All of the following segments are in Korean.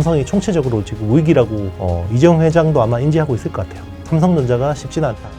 삼성이 총체적으로 지금 위기라고 이재용 회장도 아마 인지하고 있을 것 같아요. 삼성전자가 쉽지는 않다.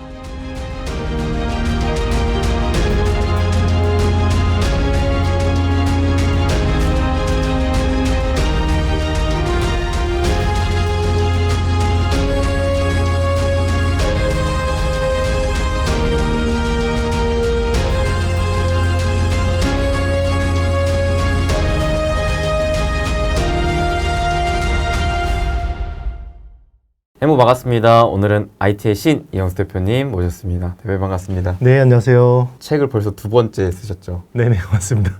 해무 반갑습니다. 오늘은 IT의 신 이영수 대표님 모셨습니다. 대표님 반갑습니다. 네, 안녕하세요. 책을 벌써 2번째 쓰셨죠? 네네, 맞습니다.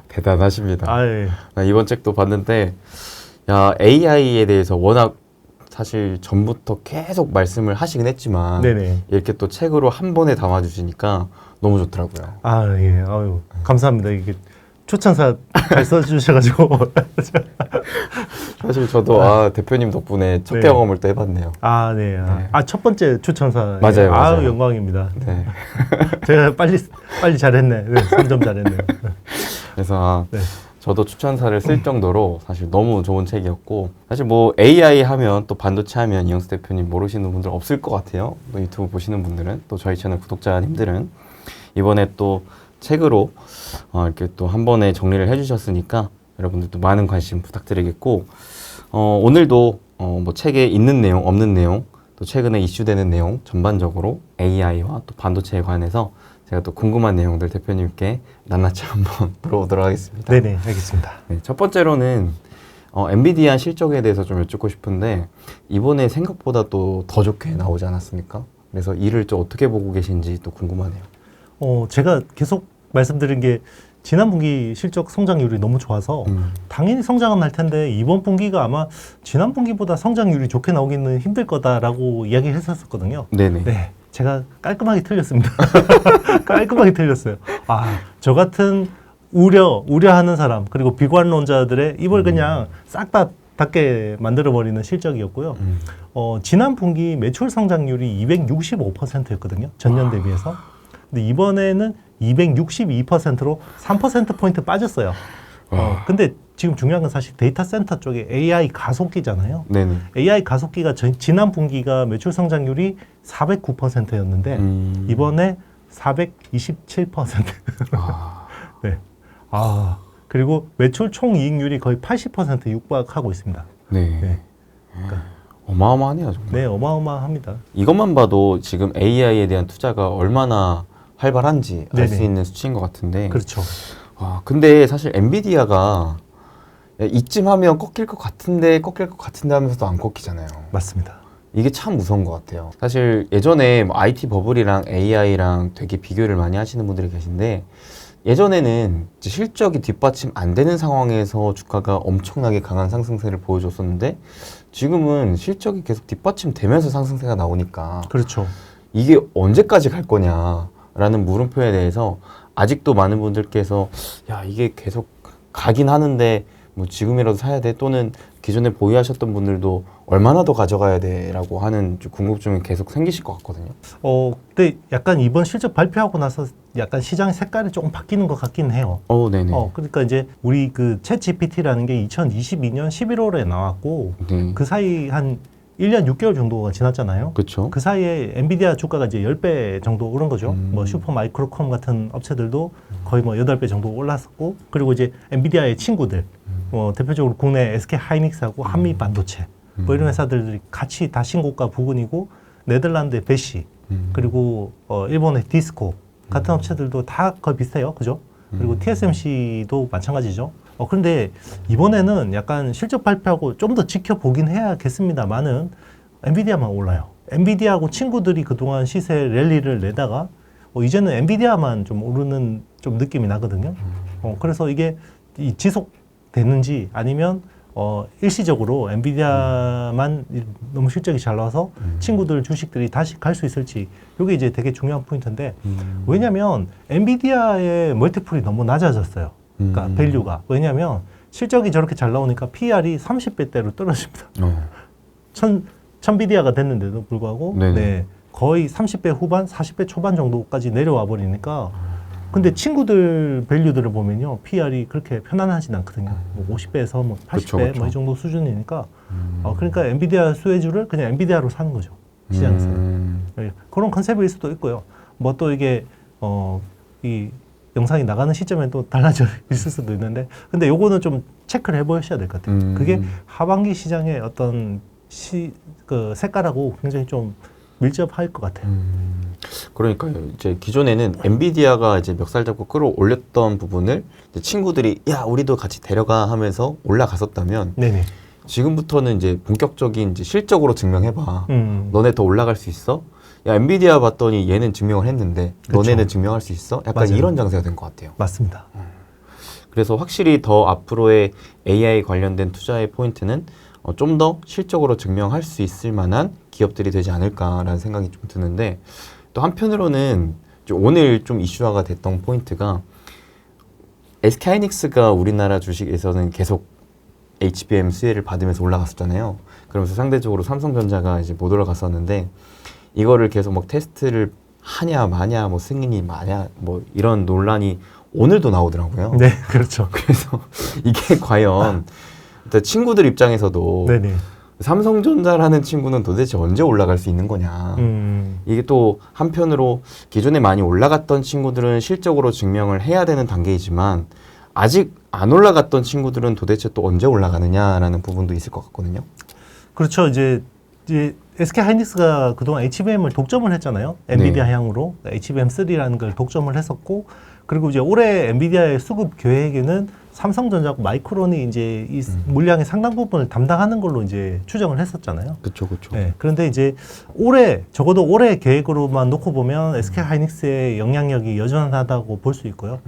대단하십니다. 예. 나 이번 책도 봤는데 AI에 대해서 워낙 사실 전부터 계속 말씀을 하시긴 했지만 네네. 이렇게 또 책으로 한 번에 담아주시니까 너무 좋더라고요. 예. 아유, 감사합니다. 이게 추천사 잘 써주셔가지고. 사실 저도 대표님 덕분에 첫 네. 경험을 또 해봤네요. 네. 첫 번째 추천사. 맞아요, 맞아요. 영광입니다. 네. 제가 빨리 잘했네. 네, 3점 잘했네. 그래서 네. 저도 추천사를 쓸 정도로 사실 너무 좋은 책이었고, 사실 뭐 AI 하면 또 반도체 하면 이영수 대표님 모르시는 분들 없을 것 같아요. 또 유튜브 보시는 분들은, 또 저희 채널 구독자님들은 이번에 또 책으로 이렇게 또 한 번에 정리를 해주셨으니까 여러분들도 많은 관심 부탁드리겠고, 오늘도 뭐 책에 있는 내용, 없는 내용, 또 최근에 이슈되는 내용 전반적으로 AI와 또 반도체에 관해서 제가 또 궁금한 내용들 대표님께 낱낱이 한번 물어보도록 하겠습니다. 네네, 알겠습니다. 네, 첫 번째로는 엔비디아 실적에 대해서 좀 여쭙고 싶은데, 이번에 생각보다 또 더 좋게 나오지 않았습니까? 그래서 이를 좀 어떻게 보고 계신지 또 궁금하네요. 제가 계속 말씀드린 게 지난 분기 실적 성장률이 너무 좋아서 당연히 성장은 할 텐데 이번 분기가 아마 지난 분기보다 성장률이 좋게 나오기는 힘들 거다라고 이야기를 했었거든요. 네네. 네, 제가 깔끔하게 틀렸습니다. 깔끔하게 틀렸어요. 저 같은 우려하는 사람, 그리고 비관론자들의 입을 그냥 싹 다 닫게 만들어버리는 실적이었고요. 지난 분기 매출 성장률이 265%였거든요. 전년 대비해서. 근데 이번에는 262%로 3%포인트 빠졌어요. 근데 지금 중요한 건 사실 데이터 센터 쪽에 AI 가속기잖아요. 네네. AI 가속기가 지난 분기가 매출 성장률이 409%였는데 이번에 427%. 네. 그리고 매출 총이익률이 거의 80% 육박하고 있습니다. 네. 네. 어마어마하네요, 정말. 네, 어마어마합니다. 이것만 봐도 지금 AI에 대한 투자가 얼마나 활발한지 알 수 네네. 있는 수치인 것 같은데. 그렇죠. 근데 사실 엔비디아가 이쯤 하면 꺾일 것 같은데 하면서도 안 꺾이잖아요. 맞습니다. 이게 참 무서운 것 같아요. 사실 예전에 뭐 IT 버블이랑 AI랑 되게 비교를 많이 하시는 분들이 계신데, 예전에는 실적이 뒷받침 안 되는 상황에서 주가가 엄청나게 강한 상승세를 보여줬었는데, 지금은 실적이 계속 뒷받침되면서 상승세가 나오니까 그렇죠. 이게 언제까지 갈 거냐라는 물음표에 대해서 아직도 많은 분들께서 이게 계속 가긴 하는데 뭐 지금이라도 사야 돼, 또는 기존에 보유하셨던 분들도 얼마나 더 가져가야 돼 라고 하는 좀 궁금증이 계속 생기실 것 같거든요. 근데 약간 이번 실적 발표하고 나서 약간 시장의 색깔이 조금 바뀌는 것 같긴 해요. 네네. 그러니까 이제 우리 그 챗 GPT라는 게 2022년 11월에 나왔고 네. 그 사이 한 1년 6개월 정도가 지났잖아요. 그렇죠. 그 사이에 엔비디아 주가가 이제 10배 정도 오른 거죠. 음. 뭐 슈퍼 마이크로콤 같은 업체들도 거의 뭐 8배 정도 올랐었고, 그리고 이제 엔비디아의 친구들, 대표적으로 국내 SK 하이닉스하고 한미 반도체, 뭐 이런 회사들이 같이 다 신고가 부근이고, 네덜란드의 베시, 그리고 일본의 디스코 같은 업체들도 다 거의 비슷해요. 그죠? 그리고 TSMC도 마찬가지죠. 그런데 이번에는 약간 실적 발표하고 좀 더 지켜보긴 해야겠습니다만은 엔비디아만 올라요. 엔비디아하고 친구들이 그동안 시세 랠리를 내다가 이제는 엔비디아만 좀 오르는 좀 느낌이 나거든요. 그래서 이게 지속되는지 아니면 일시적으로 엔비디아만 너무 실적이 잘 나와서 친구들 주식들이 다시 갈 수 있을지, 이게 이제 되게 중요한 포인트인데, 왜냐면 엔비디아의 멀티플이 너무 낮아졌어요. 그러니까 밸류가. 왜냐면 실적이 저렇게 잘 나오니까 PR이 30배대로 떨어집니다. 천비디아가 됐는데도 불구하고 네네. 거의 30배 후반, 40배 초반 정도까지 내려와 버리니까 근데 친구들 밸류들을 보면요, PR이 그렇게 편안하진 않거든요. 뭐 50배에서 뭐 80배 그쵸, 그쵸. 뭐 이 정도 수준이니까 그러니까 엔비디아 수혜주를 그냥 엔비디아로 사는 거죠, 시장에서는. 예, 그런 컨셉일 수도 있고요. 뭐 또 이게 이 영상이 나가는 시점에 또 달라져 있을 수도 있는데, 근데 요거는 좀 체크를 해보셔야 될 것 같아요. 그게 하반기 시장의 어떤 그 색깔하고 굉장히 좀 밀접할 것 같아요. 그러니까요. 이제 기존에는 엔비디아가 이제 멱살 잡고 끌어올렸던 부분을 이제 친구들이 야 우리도 같이 데려가 하면서 올라갔었다면 네네. 지금부터는 이제 본격적인 이제 실적으로 증명해봐. 너네 더 올라갈 수 있어? 야 엔비디아 봤더니 얘는 증명을 했는데 너네는 증명할 수 있어? 약간 맞아요. 이런 장세가 된 것 같아요. 맞습니다. 그래서 확실히 더 앞으로의 AI 관련된 투자의 포인트는 좀 더 실적으로 증명할 수 있을 만한 기업들이 되지 않을까라는 생각이 좀 드는데, 또 한편으로는 오늘 좀 이슈화가 됐던 포인트가 SK하이닉스가 우리나라 주식에서는 계속 HBM 수혜를 받으면서 올라갔었잖아요. 그러면서 상대적으로 삼성전자가 이제 못 올라갔었는데, 이거를 계속 막 테스트를 하냐 마냐 뭐 승인이 마냐 뭐 이런 논란이 오늘도 나오더라고요. 네, 그렇죠. 그래서 이게 과연 일단 친구들 입장에서도 네네. 삼성전자라는 친구는 도대체 언제 올라갈 수 있는 거냐. 이게 또 한편으로 기존에 많이 올라갔던 친구들은 실적으로 증명을 해야 되는 단계이지만 아직 안 올라갔던 친구들은 도대체 또 언제 올라가느냐라는 부분도 있을 것 같거든요. 그렇죠. 이제 SK 하이닉스가 그동안 HBM을 독점을 했잖아요. 엔비디아 향으로 HBM3라는 걸 독점을 했었고, 그리고 이제 올해 엔비디아의 수급 계획에는 삼성전자하고 마이크론이 이제 이 물량의 상당 부분을 담당하는 걸로 이제 추정을 했었잖아요. 그렇죠, 그렇죠. 네, 그런데 이제 적어도 올해 계획으로만 놓고 보면 SK 하이닉스의 영향력이 여전하다고 볼 수 있고요.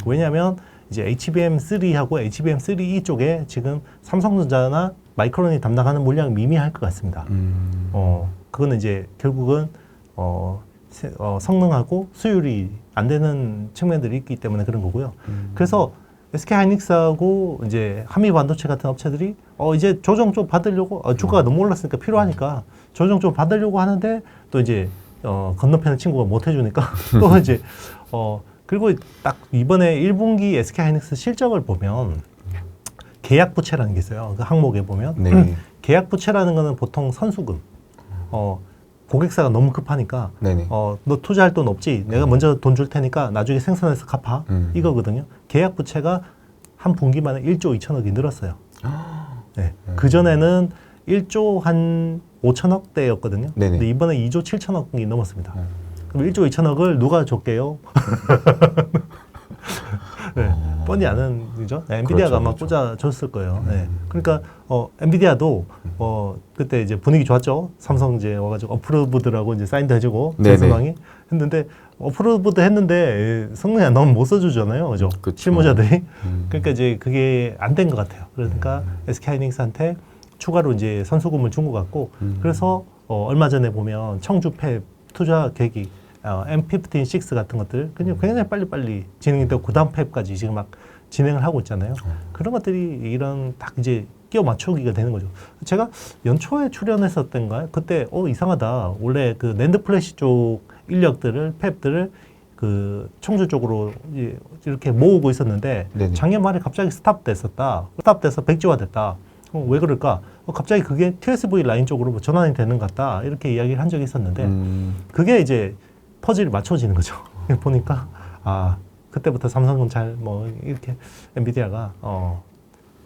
왜냐하면 이제 HBM3하고 HBM3E 쪽에 지금 삼성전자나 마이크론이 담당하는 물량이 미미할 것 같습니다. 그거는 이제 결국은 성능하고 수율이 안 되는 측면들이 있기 때문에 그런 거고요. 그래서 SK 하이닉스하고 이제 한미 반도체 같은 업체들이 이제 조정 좀 받으려고 주가가 너무 올랐으니까 필요하니까 조정 좀 받으려고 하는데 또 이제 건너편의 친구가 못 해주니까 또 이제 그리고 딱 이번에 1분기 SK 하이닉스 실적을 보면 계약 부채라는 게 있어요. 그 항목에 보면 네. 계약 부채라는 거는 보통 선수금. 고객사가 너무 급하니까 네네. 너 투자할 돈 없지? 내가 먼저 돈 줄 테니까 나중에 생산해서 갚아. 이거거든요. 계약 부채가 한 분기만에 1조 2천억이 늘었어요. 네. 그전에는 1조 한 5천억 대였거든요. 네네. 근데 이번에 2조 7천억이 넘었습니다. 그럼 1조 2천억을 누가 줬게요? 네, 뻔히 아는 일이죠. 네, 엔비디아가 그렇죠, 아마 그렇죠. 꽂아줬을 거예요. 네. 그러니까 엔비디아도 그때 이제 분위기 좋았죠. 삼성 이제 와가지고 어프로브드라고 이제 사인도 해주고 네네. 전서방이 했는데 어프로브드 했는데 성능이 안 나오면 못 써주잖아요, 그죠? 그쵸. 실무자들이. 그러니까 이제 그게 안 된 것 같아요. 그러니까 SK하이닉스한테 추가로 이제 선수금을 준 것 같고, 그래서 얼마 전에 보면 청주 팹 투자 계획이 M15-6 같은 것들 굉장히 빨리빨리 진행이 되고 그다음 팹까지 지금 막 진행을 하고 있잖아요. 그런 것들이 이런 딱 이제 끼워 맞추기가 되는 거죠. 제가 연초에 출연했었던가요? 그때 이상하다. 원래 그 낸드 플래시 쪽 인력들을 팹들을 그 청주 쪽으로 이렇게 모으고 있었는데 네네. 작년 말에 갑자기 스탑됐었다. 스탑돼서 백지화됐다. 왜 그럴까? 갑자기 그게 TSV 라인 쪽으로 전환이 되는 것 같다. 이렇게 이야기를 한 적이 있었는데 그게 이제 퍼즐이 맞춰지는 거죠. 보니까 그때부터 삼성은 잘 뭐 이렇게 엔비디아가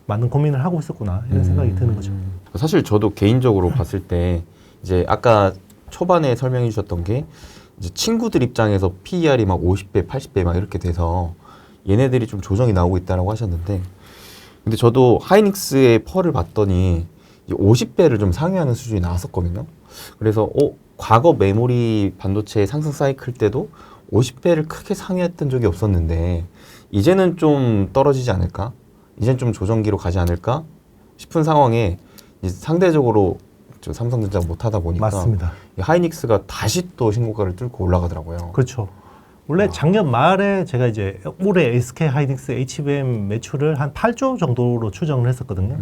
많은 고민을 하고 있었구나 이런 생각이 드는 거죠. 사실 저도 개인적으로 봤을 때 이제 아까 초반에 설명해 주셨던 게 이제 친구들 입장에서 PER이 막 50배, 80배 막 이렇게 돼서 얘네들이 좀 조정이 나오고 있다라고 하셨는데, 근데 저도 하이닉스의 펄을 봤더니 50배를 좀 상회하는 수준이 나왔었거든요. 그래서 과거 메모리 반도체 상승 사이클 때도 50배를 크게 상회했던 적이 없었는데 이제는 좀 떨어지지 않을까? 이제는 좀 조정기로 가지 않을까? 싶은 상황에 이제 상대적으로 삼성전자가 못하다 보니까 맞습니다. 하이닉스가 다시 또 신고가를 뚫고 올라가더라고요. 그렇죠. 원래 작년 말에 제가 이제 올해 SK 하이닉스 HBM 매출을 한 8조 정도로 추정을 했었거든요.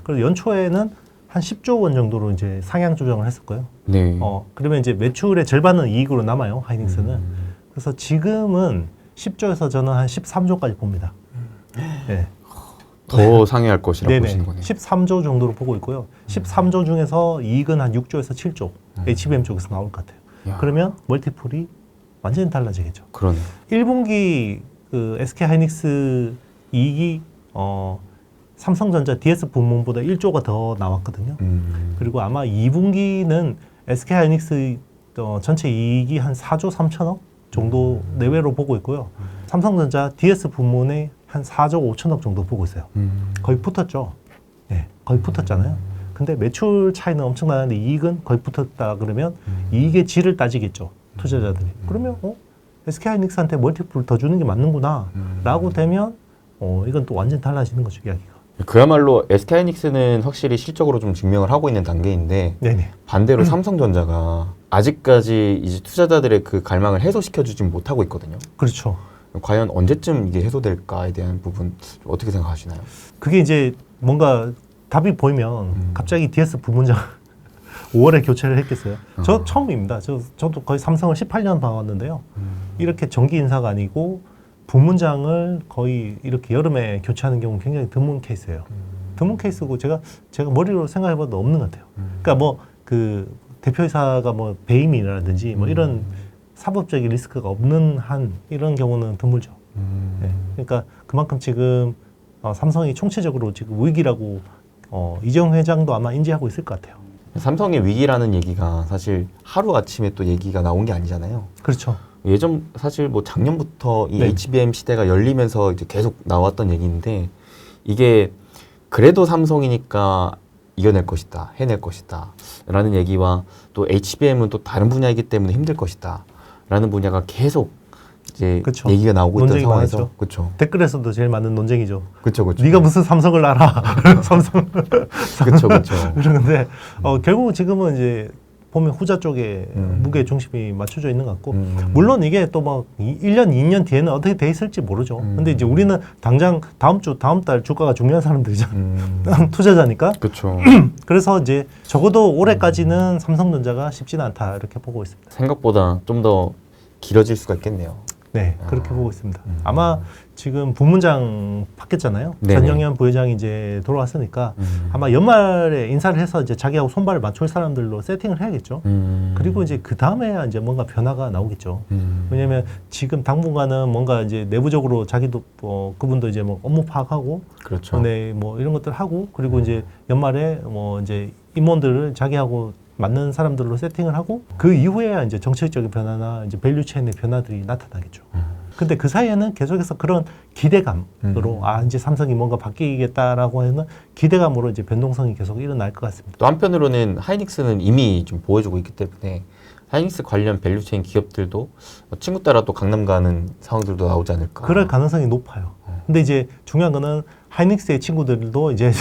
그래서 연초에는 한 10조 원 정도로 이제 상향 조정을 했었고요. 네. 그러면 이제 매출의 절반은 이익으로 남아요, 하이닉스는. 그래서 지금은 10조에서 저는 한 13조까지 봅니다. 네. 더 상회할 것이라고 네네. 보시는 거네요. 13조 정도로 보고 있고요. 13조 중에서 이익은 한 6조에서 7조 HBM 쪽에서 나올 것 같아요. 야. 그러면 멀티플이 완전히 달라지겠죠. 그러네요. 1분기 그 SK 하이닉스 이익이 삼성전자 DS 부문보다 1조가 더 나왔거든요. 그리고 아마 2분기는 SK 하이닉스 전체 이익이 한 4조 3천억 정도 내외로 보고 있고요. 삼성전자 DS 부문에 한 4조 5천억 정도 보고 있어요. 거의 붙었죠. 네, 거의 붙었잖아요. 근데 매출 차이는 엄청 나는데 이익은 거의 붙었다 그러면 이익의 질을 따지겠죠. 투자자들이. 그러면 SK하이닉스한테 멀티플 더 주는 게 맞는구나 라고 되면 이건 또 완전 달라지는 거죠, 이야기가. 그야말로 SK하이닉스는 확실히 실적으로 좀 증명을 하고 있는 단계인데 네네. 반대로 삼성전자가 아직까지 이제 투자자들의 그 갈망을 해소시켜주지 못하고 있거든요. 그렇죠. 과연 언제쯤 이게 해소될까에 대한 부분 어떻게 생각하시나요? 그게 이제 뭔가 답이 보이면 갑자기 DS 부문장 5월에 교체를 했겠어요. 저 처음입니다. 저도 거의 삼성을 18년 봐왔는데요. 이렇게 정기 인사가 아니고 부문장을 거의 이렇게 여름에 교체하는 경우는 굉장히 드문 케이스예요. 드문 케이스고 제가 머리로 생각해봐도 없는 것 같아요. 그러니까 뭐 그 대표이사가 뭐 배임이라든지 뭐 이런 사법적인 리스크가 없는 한 이런 경우는 드물죠. 네. 그러니까 그만큼 지금 삼성이 총체적으로 지금 위기라고 이재용 회장도 아마 인지하고 있을 것 같아요. 삼성의 위기라는 얘기가 사실 하루아침에 또 얘기가 나온 게 아니잖아요. 그렇죠. 예전 사실 뭐 작년부터 이 네. HBM 시대가 열리면서 이제 계속 나왔던 얘기인데 이게 그래도 삼성이니까 이겨낼 것이다, 해낼 것이다 라는 얘기와 또 HBM은 또 다른 분야이기 때문에 힘들 것이다 라는 분야가 계속 이제 그쵸. 얘기가 나오고 있던 논쟁이 상황에서 많았죠. 그렇죠. 댓글에서도 제일 많은 논쟁이죠. 그렇죠. 네가 무슨 삼성을 알아? 삼성 그렇죠. 그렇죠. 그러는데 결국 지금은 이제 보면 후자 쪽에 무게 중심이 맞춰져 있는 것 같고 물론 이게 또 뭐 1년, 2년 뒤에는 어떻게 돼 있을지 모르죠. 근데 이제 우리는 당장 다음 달 주가가 중요한 사람들이잖아. 투자자니까. 그렇죠. 그래서 이제 적어도 올해까지는 삼성전자가 쉽지는 않다 이렇게 보고 있습니다. 생각보다 좀 더 길어질 수가 있겠네요. 네, 그렇게 보고 있습니다. 아마 지금 부문장 바뀌었잖아요. 네네. 전영현 부회장이 이제 돌아왔으니까 아마 연말에 인사를 해서 이제 자기하고 손발을 맞출 사람들로 세팅을 해야겠죠. 그리고 이제 그 다음에야 이제 뭔가 변화가 나오겠죠. 왜냐하면 지금 당분간은 뭔가 이제 내부적으로 자기도 그분도 이제 뭐 업무 파악하고, 그렇죠. 네, 뭐 이런 것들 하고, 그리고 이제 연말에 뭐 이제 임원들을 자기하고 맞는 사람들로 세팅을 하고 그 이후에야 이제 정책적인 변화나 이제 밸류 체인의 변화들이 나타나겠죠. 근데 그 사이에는 계속해서 그런 기대감으로 이제 삼성이 뭔가 바뀌겠다라고 하는 기대감으로 이제 변동성이 계속 일어날 것 같습니다. 또 한편으로는 하이닉스는 이미 좀 보여주고 있기 때문에 하이닉스 관련 밸류체인 기업들도 친구 따라 또 강남 가는 상황들도 나오지 않을까. 그럴 가능성이 높아요. 근데 이제 중요한 거는 하이닉스의 친구들도 이제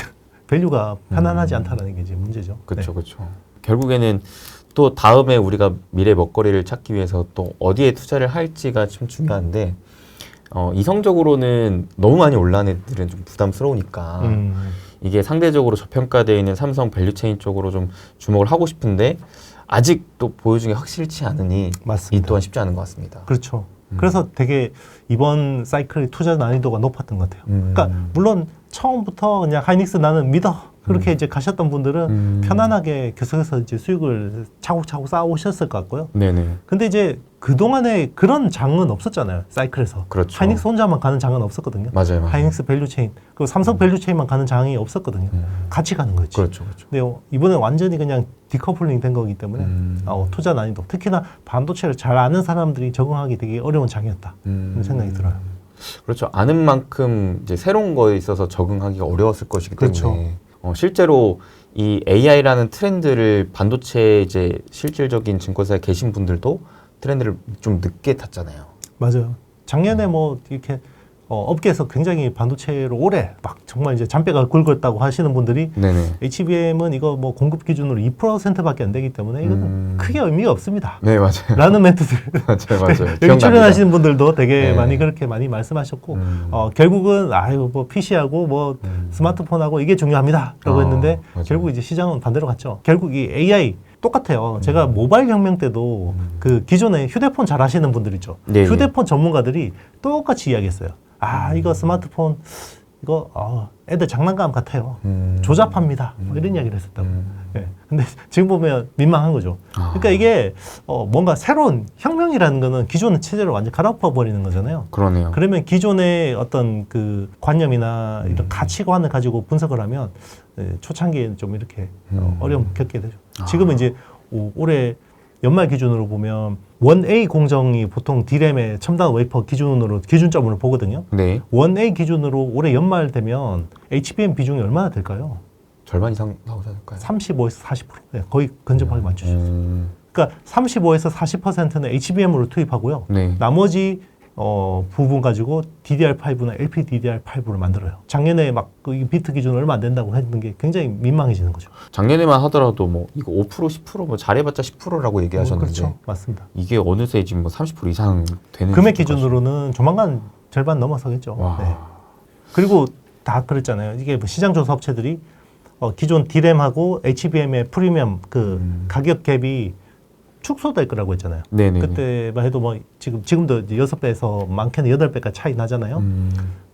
밸류가 편안하지 않다는 게 이제 문제죠. 그렇죠, 그렇죠. 결국에는 또 다음에 우리가 미래 먹거리를 찾기 위해서 또 어디에 투자를 할지가 좀 중요한데 이성적으로는 너무 많이 올라온 애들은 좀 부담스러우니까 이게 상대적으로 저평가되어 있는 삼성 밸류체인 쪽으로 좀 주목을 하고 싶은데 아직 또 보여준 게 확실치 않으니 맞습니다. 이 또한 쉽지 않은 것 같습니다. 그렇죠. 그래서 되게 이번 사이클의 투자 난이도가 높았던 것 같아요. 그러니까 물론 처음부터 그냥 하이닉스 나는 믿어 그렇게 이제 가셨던 분들은 편안하게 계속해서 이제 수익을 차곡차곡 쌓아오셨을 것 같고요. 네네. 근데 이제 그동안에 그런 장은 없었잖아요. 사이클에서. 그렇죠. 하이닉스 혼자만 가는 장은 없었거든요. 맞아요. 하이닉스 밸류체인, 그리고 삼성 밸류체인만 가는 장이 없었거든요. 같이 가는 거지. 그렇죠, 그렇죠. 근데 이번에 완전히 그냥 디커플링 된 거기 때문에 투자 난이도, 특히나 반도체를 잘 아는 사람들이 적응하기 되게 어려운 장이었다. 이런 생각이 들어요. 그렇죠. 아는 만큼 이제 새로운 거에 있어서 적응하기가 어려웠을 것이기 때문에 그렇죠. 실제로 이 AI라는 트렌드를 반도체 이제 실질적인 증권사에 계신 분들도 트렌드를 좀 늦게 탔잖아요. 맞아요. 작년에 뭐 이렇게 업계에서 굉장히 반도체로 오래 막 정말 이제 잔뼈가 굵었다고 하시는 분들이 네네. HBM은 이거 뭐 공급 기준으로 2%밖에 안 되기 때문에 이거는 크게 의미가 없습니다. 네, 맞아요. 라는 멘트들. 맞아요. 여기 출연하시는 분들도 되게 네. 많이 그렇게 많이 말씀하셨고 결국은 뭐 PC하고 뭐 스마트폰하고 이게 중요합니다. 라고 했는데 맞아요. 결국 이제 시장은 반대로 갔죠. 결국 이 AI 똑같아요. 제가 모바일 혁명 때도 그 기존에 휴대폰 잘 하시는 분들 있죠. 네. 휴대폰 전문가들이 똑같이 이야기했어요. 아, 이거 스마트폰 이거 애들 장난감 같아요. 조잡합니다. 뭐 이런 이야기를 했었다고. 예. 근데 지금 보면 민망한 거죠. 그러니까 이게 뭔가 새로운 혁명이라는 거는 기존의 체제를 완전 갈아엎어 버리는 거잖아요. 그러네요. 그러면 기존의 어떤 그 관념이나 이런 가치관을 가지고 분석을 하면 초창기에는 좀 이렇게 어려움 겪게 되죠. 지금은 이제 올해 연말 기준으로 보면 1A 공정이 보통 D램의 첨단 웨이퍼 기준점으로 보거든요. 네. 1A 기준으로 올해 연말 되면 HBM 비중이 얼마나 될까요? 절반 이상 나오지 않을까요? 35에서 40%. 네, 거의 근접하게 맞추셨어요. 그러니까 35에서 40%는 HBM으로 투입하고요. 네. 나머지 부분 가지고 DDR5나 LPDDR5를 만들어요. 작년에 막 그 비트 기준 얼마 안 된다고 했던 게 굉장히 민망해지는 거죠. 작년에만 하더라도 뭐 이거 5% 10%뭐 잘해봤자 10%라고 얘기하셨는데 그렇죠. 맞습니다. 이게 어느새 지금 뭐 30% 이상 되는 금액 수준까지. 기준으로는 조만간 절반 넘어서겠죠. 와. 네. 그리고 다 그랬잖아요. 이게 뭐 시장 조사 업체들이 기존 D램하고 HBM의 프리미엄 그 가격 갭이 축소될 거라고 했잖아요. 네네. 그때만 해도 뭐 지금도 이제 6배에서 많게는 8배까지 차이 나잖아요.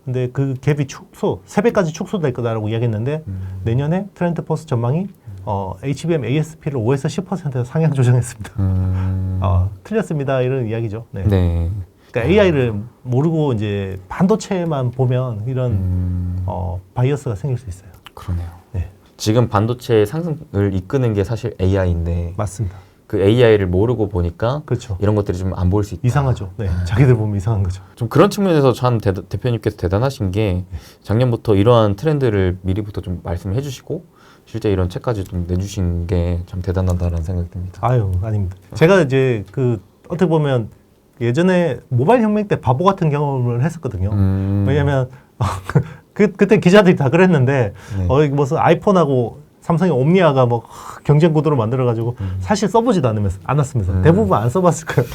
근데 그 갭이 3배까지 축소될 거다라고 이야기했는데 내년에 트렌드 포스 전망이 HBM ASP를 5에서 10% 상향 조정했습니다. 틀렸습니다. 이런 이야기죠. 네. 네. 그러니까 AI를 모르고 이제 반도체만 보면 이런 바이어스가 생길 수 있어요. 그러네요. 네. 지금 반도체 상승을 이끄는 게 사실 AI인데 맞습니다. 그 AI를 모르고 보니까 그렇죠. 이런 것들이 좀 안 보일 수 있다. 이상하죠. 네. 자기들 보면 이상한 거죠. 좀 그런 측면에서 참 대표님께서 대단하신 게 작년부터 이러한 트렌드를 미리부터 좀 말씀을 해주시고 실제 이런 책까지 좀 내주신 게 참 대단하다는 생각이 듭니다. 아유, 아닙니다. 제가 이제 그 어떻게 보면 예전에 모바일 혁명 때 바보 같은 경험을 했었거든요. 왜냐하면 그때 기자들이 다 그랬는데 무슨 아이폰하고 삼성의 옴니아가 뭐 경쟁 구도로 만들어가지고 사실 써보지도 않았으면서 대부분 안 써봤을 거예요.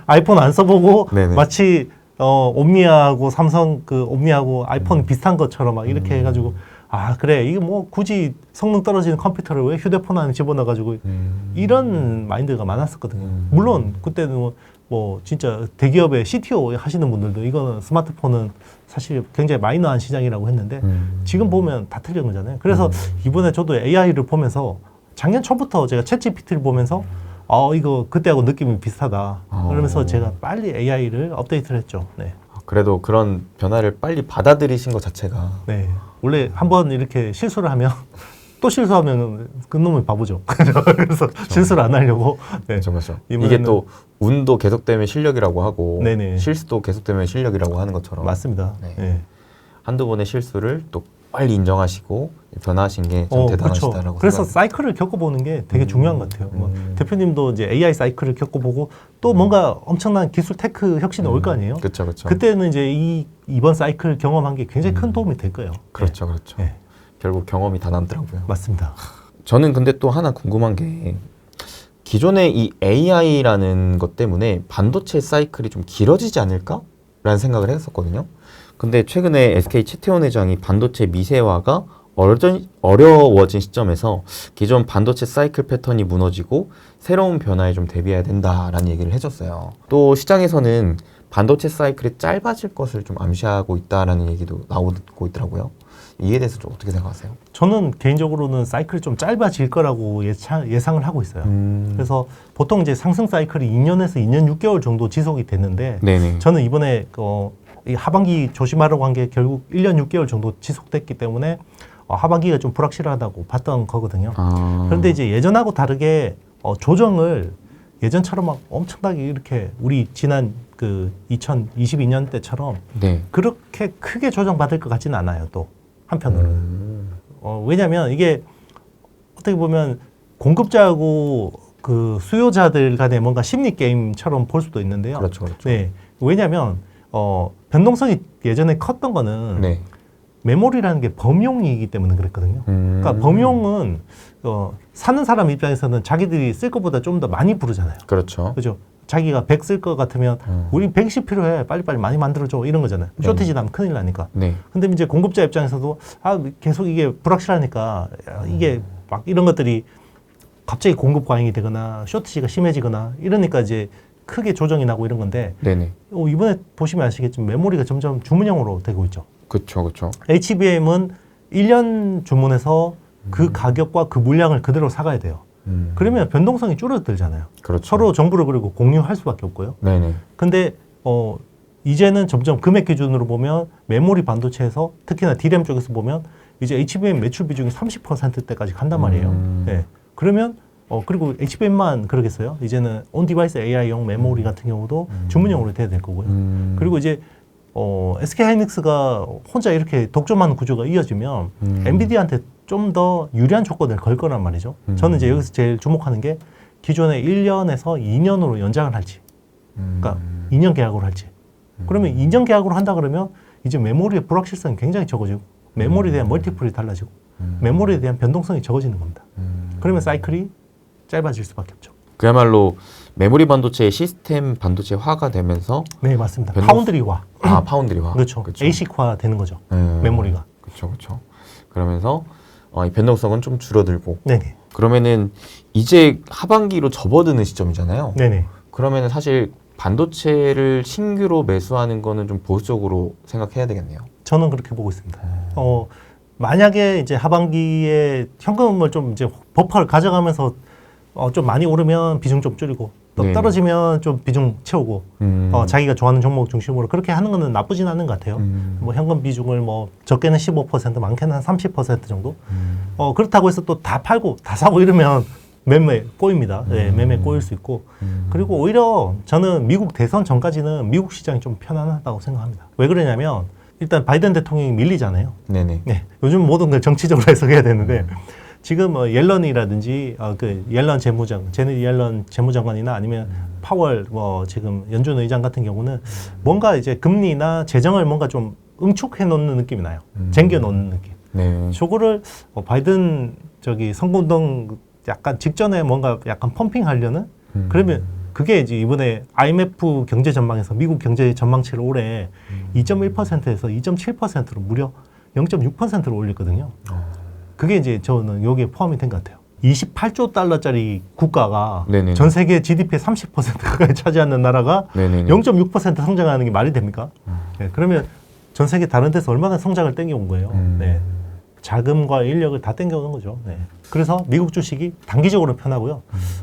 아이폰 안 써보고 네네. 마치 옴니아하고 삼성 그 옴니아하고 아이폰 비슷한 것처럼 막 이렇게 해가지고 아 그래 이게 뭐 굳이 성능 떨어지는 컴퓨터를 왜 휴대폰 안에 집어넣어가지고 이런 마인드가 많았었거든요. 물론 그때는 뭐 진짜 대기업의 CTO 하시는 분들도 이거는 스마트폰은 사실 굉장히 마이너한 시장이라고 했는데 지금 보면 다 틀린 거잖아요. 그래서 이번에 저도 AI를 보면서 작년 초부터 제가 챗GPT를 보면서 이거 그때하고 느낌이 비슷하다. 그러면서 제가 빨리 AI를 업데이트를 했죠. 네. 그래도 그런 변화를 빨리 받아들이신 것 자체가 네. 원래 한번 이렇게 실수를 하면 또 실수하면 그 놈이 바보죠. 그래서 실수를 안 하려고. 네. 그렇죠. 이번에는 이게 또 운도 계속되면 실력이라고 하고 네네. 실수도 계속되면 실력이라고 하는 것처럼 맞습니다. 네. 네. 한두 번의 실수를 또 빨리 인정하시고 변화하신 게 참 대단하시다라고 그렇죠. 그래서 생각합니다. 사이클을 겪어보는 게 되게 중요한 것 같아요. 뭐 대표님도 이제 AI 사이클을 겪어보고 또 뭔가 엄청난 기술 테크 혁신이 올 거 아니에요? 그렇죠, 그렇죠. 그때는 이제 이번 사이클 경험한 게 굉장히 큰 도움이 될 거예요. 그렇죠, 그렇죠. 네. 결국 경험이 다 남더라고요. 맞습니다. 저는 근데 또 하나 궁금한 게 기존의 이 AI라는 것 때문에 반도체 사이클이 좀 길어지지 않을까라는 생각을 했었거든요. 근데 최근에 SK 최태원 회장이 반도체 미세화가 어려워진 시점에서 기존 반도체 사이클 패턴이 무너지고 새로운 변화에 좀 대비해야 된다라는 얘기를 해줬어요. 또 시장에서는 반도체 사이클이 짧아질 것을 좀 암시하고 있다라는 얘기도 나오고 있더라고요. 이에 대해서 좀 어떻게 생각하세요? 저는 개인적으로는 사이클이 좀 짧아질 거라고 예상을 하고 있어요. 그래서 보통 이제 상승 사이클이 2년에서 2년 6개월 정도 지속이 됐는데 네네. 저는 이번에 이 하반기 조심하라고 한 게 결국 1년 6개월 정도 지속됐기 때문에 하반기가 좀 불확실하다고 봤던 거거든요. 그런데 이제 예전하고 다르게 조정을 예전처럼 막 엄청나게 이렇게 우리 지난 그 2022년 때처럼 네. 그렇게 크게 조정받을 것 같지는 않아요. 또 한편으로는. 왜냐하면 이게 어떻게 보면 공급자하고 그 수요자들 간의 뭔가 심리 게임처럼 볼 수도 있는데요. 그렇죠, 그렇죠. 네. 왜냐하면 변동성이 예전에 컸던 거는 네. 메모리라는 게 범용이기 때문에 그랬거든요. 그러니까 범용은 사는 사람 입장에서는 자기들이 쓸 것보다 좀 더 많이 부르잖아요. 그렇죠. 그죠? 자기가 100 쓸 것 같으면 우리 110 필요해. 빨리빨리 많이 만들어줘. 이런 거잖아요. 쇼티지 나면 큰일 나니까. 네. 근데 이제 공급자 입장에서도 계속 이게 불확실하니까 이게 막 이런 것들이 갑자기 공급 과잉이 되거나 쇼트지가 심해지거나 이러니까 이제 크게 조정이 나고 이런 건데 네네. 이번에 보시면 아시겠지만 메모리가 점점 주문형으로 되고 있죠. 그렇죠, 그렇죠. HBM은 1년 주문해서 그 가격과 그 물량을 그대로 사가야 돼요. 그러면 변동성이 줄어들잖아요. 그렇죠. 서로 정보를 그리고 공유할 수밖에 없고요. 네네. 근데 이제는 점점 금액 기준으로 보면 메모리 반도체에서 특히나 D램 쪽에서 보면 이제 HBM 매출 비중이 30%대까지 간단 말이에요. 네. 그러면 그리고 HBM만 그러겠어요. 이제는 온 디바이스 AI용 메모리 같은 경우도 주문형으로 돼야 될 거고요. 그리고 이제 SK 하이닉스가 혼자 이렇게 독점하는 구조가 이어지면 엔비디아한테 좀 더 유리한 조건을 걸 거란 말이죠. 저는 이제 여기서 제일 주목하는 게 기존에 1년에서 2년으로 연장을 할지, 그러니까 2년 계약으로 할지. 그러면 2년 계약으로 한다 그러면 이제 메모리의 불확실성이 굉장히 적어지고 메모리에 대한 멀티플이 달라지고 메모리에 대한 변동성이 적어지는 겁니다. 그러면 사이클이 짧아질 수밖에 없죠. 그야말로 메모리 반도체의 시스템 반도체화가 되면서 네, 맞습니다. 변동- 파운드리화. 파운드리화. 그렇죠. ASIC화 되는 거죠. 메모리가. 그렇죠, 그렇죠. 그러면서 이 변동성은 좀 줄어들고. 네네. 그러면은 이제 하반기로 접어드는 시점이잖아요. 네네. 그러면은 사실 반도체를 신규로 매수하는 거는 좀 보수적으로 생각해야 되겠네요. 저는 그렇게 보고 있습니다. 만약에 이제 하반기에 현금을 좀 이제 버퍼를 가져가면서 좀 많이 오르면 비중 좀 줄이고 또 네네. 떨어지면 좀 비중 채우고 자기가 좋아하는 종목 중심으로 그렇게 하는 거는 나쁘진 않은 것 같아요. 뭐 현금 비중을 뭐 적게는 15%, 많게는 한 30% 정도. 그렇다고 해서 또 다 팔고 다 사고 이러면 매매 꼬입니다. 네, 매매 꼬일 수 있고. 그리고 오히려 저는 미국 대선 전까지는 미국 시장이 좀 편안하다고 생각합니다. 왜 그러냐면 일단 바이든 대통령이 밀리잖아요. 네네. 네, 요즘 모든 걸 정치적으로 해석해야 되는데 지금 옐런이라든지 그 옐런 제넷 옐런 재무장관이나 아니면 파월 지금 연준 의장 같은 경우는 뭔가 이제 금리나 재정을 뭔가 좀 응축해 놓는 느낌이 나요. 쟁겨 놓는 느낌. 네. 저거를 바이든 선거운동 약간 직전에 뭔가 약간 펌핑하려는 그러면 그게 이제 이번에 IMF 경제 전망에서 미국 경제 전망치를 올해 2.1%에서 2.7%로 무려 0.6%로 올렸거든요. 그게 이제 저는 여기에 포함이 된 것 같아요. 28조 달러짜리 국가가 네네네. 전 세계 GDP의 30% 가까이 차지하는 나라가 네네네. 0.6% 성장하는 게 말이 됩니까? 네, 그러면 전 세계 다른 데서 얼마나 성장을 땡겨온 거예요. 네. 자금과 인력을 다 땡겨오는 거죠. 네. 그래서 미국 주식이 단기적으로 편하고요.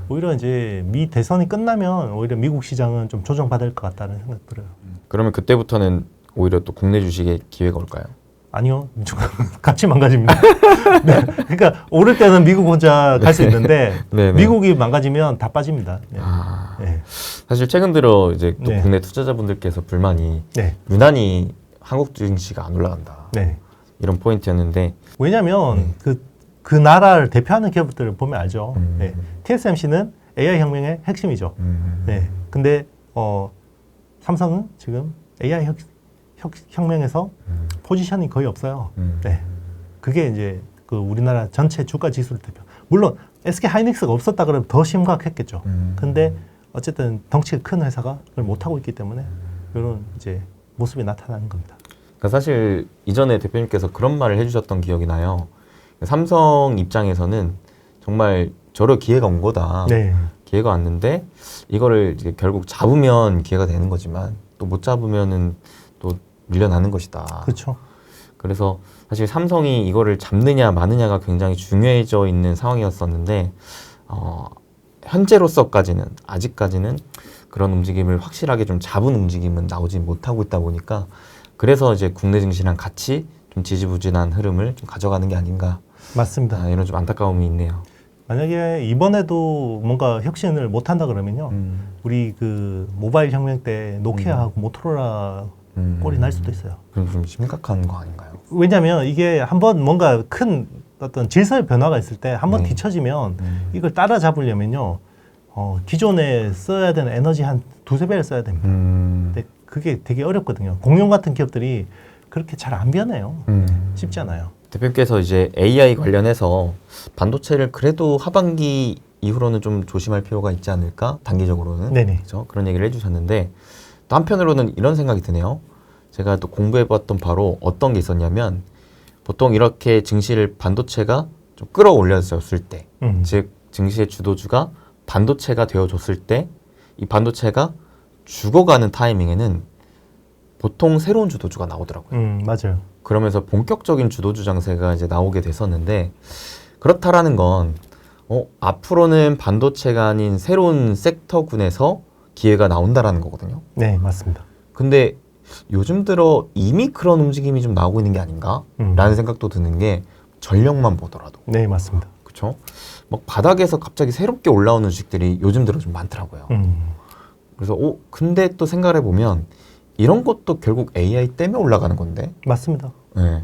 오히려 이제 미 대선이 끝나면 오히려 미국 시장은 좀 조정받을 것 같다는 생각 들어요. 그러면 그때부터는 오히려 또 국내 주식에 기회가 올까요? 아니요, 같이 망가집니다. 네. 그러니까 오를 때는 미국 혼자 갈 수 있는데 네네. 미국이 망가지면 다 빠집니다. 네. 네. 사실 최근 들어 이제 또 네. 국내 투자자분들께서 불만이 네. 유난히 한국 증시가 안 올라간다. 네. 이런 포인트였는데 왜냐하면 그 나라를 대표하는 기업들을 보면 알죠. 네. TSMC는 AI 혁명의 핵심이죠. 네. 근데 삼성은 지금 AI 혁명에서 포지션이 거의 없어요. 네. 그게 이제 그 우리나라 전체 주가 지수를 대표. 물론 SK 하이닉스가 없었다 그러면 더 심각했겠죠. 근데 어쨌든 덩치가 큰 회사가 그걸 못 하고 있기 때문에 이런 이제 모습이 나타나는 겁니다. 그러니까 사실 이전에 대표님께서 그런 말을 해주셨던 기억이 나요. 삼성 입장에서는 정말 저럴 기회가 온 거다. 네. 기회가 왔는데 이거를 이제 결국 잡으면 기회가 되는 거지만 또 못 잡으면은 또 밀려나는 것이다. 그렇죠. 그래서 사실 삼성이 이거를 잡느냐 마느냐가 굉장히 중요해져 있는 상황이었었는데 현재로서까지는 아직까지는 그런 움직임을 확실하게 좀 잡은 움직임은 나오지 못하고 있다 보니까 그래서 이제 국내 증시랑 같이 좀 지지부진한 흐름을 좀 가져가는 게 아닌가. 맞습니다. 이런 좀 안타까움이 있네요. 만약에 이번에도 뭔가 혁신을 못 한다 그러면요. 우리 그 모바일 혁명 때 노키아하고 모토로라 꼴이 날 수도 있어요. 그럼 좀 심각한 거 아닌가요? 왜냐하면 이게 한번 뭔가 큰 어떤 질서의 변화가 있을 때 한번 뒤처지면 이걸 따라잡으려면요. 기존에 써야 되는 에너지 한 두세 배를 써야 됩니다. 근데 그게 되게 어렵거든요. 공룡 같은 기업들이 그렇게 잘 안 변해요. 쉽지 않아요. 대표님께서 이제 AI 관련해서 반도체를 그래도 하반기 이후로는 좀 조심할 필요가 있지 않을까? 단기적으로는. 네네. 그렇죠? 그런 얘기를 해주셨는데 또 한편으로는 이런 생각이 드네요. 제가 또 공부해봤던 바로 어떤 게 있었냐면 보통 이렇게 증시를 반도체가 좀 끌어올렸을 때, 즉 증시의 주도주가 반도체가 되어줬을 때 이 반도체가 죽어가는 타이밍에는 보통 새로운 주도주가 나오더라고요. 맞아요. 그러면서 본격적인 주도주 장세가 이제 나오게 됐었는데 그렇다라는 건 앞으로는 반도체가 아닌 새로운 섹터군에서 기회가 나온다라는 거거든요. 네, 맞습니다. 근데 요즘 들어 이미 그런 움직임이 좀 나오고 있는 게 아닌가라는 생각도 드는 게 전력만 보더라도. 네, 맞습니다. 그렇죠? 막 바닥에서 갑자기 새롭게 올라오는 주식들이 요즘 들어 좀 많더라고요. 그래서 근데 또 생각을 해보면 이런 것도 결국 AI 때문에 올라가는 건데. 맞습니다. 네.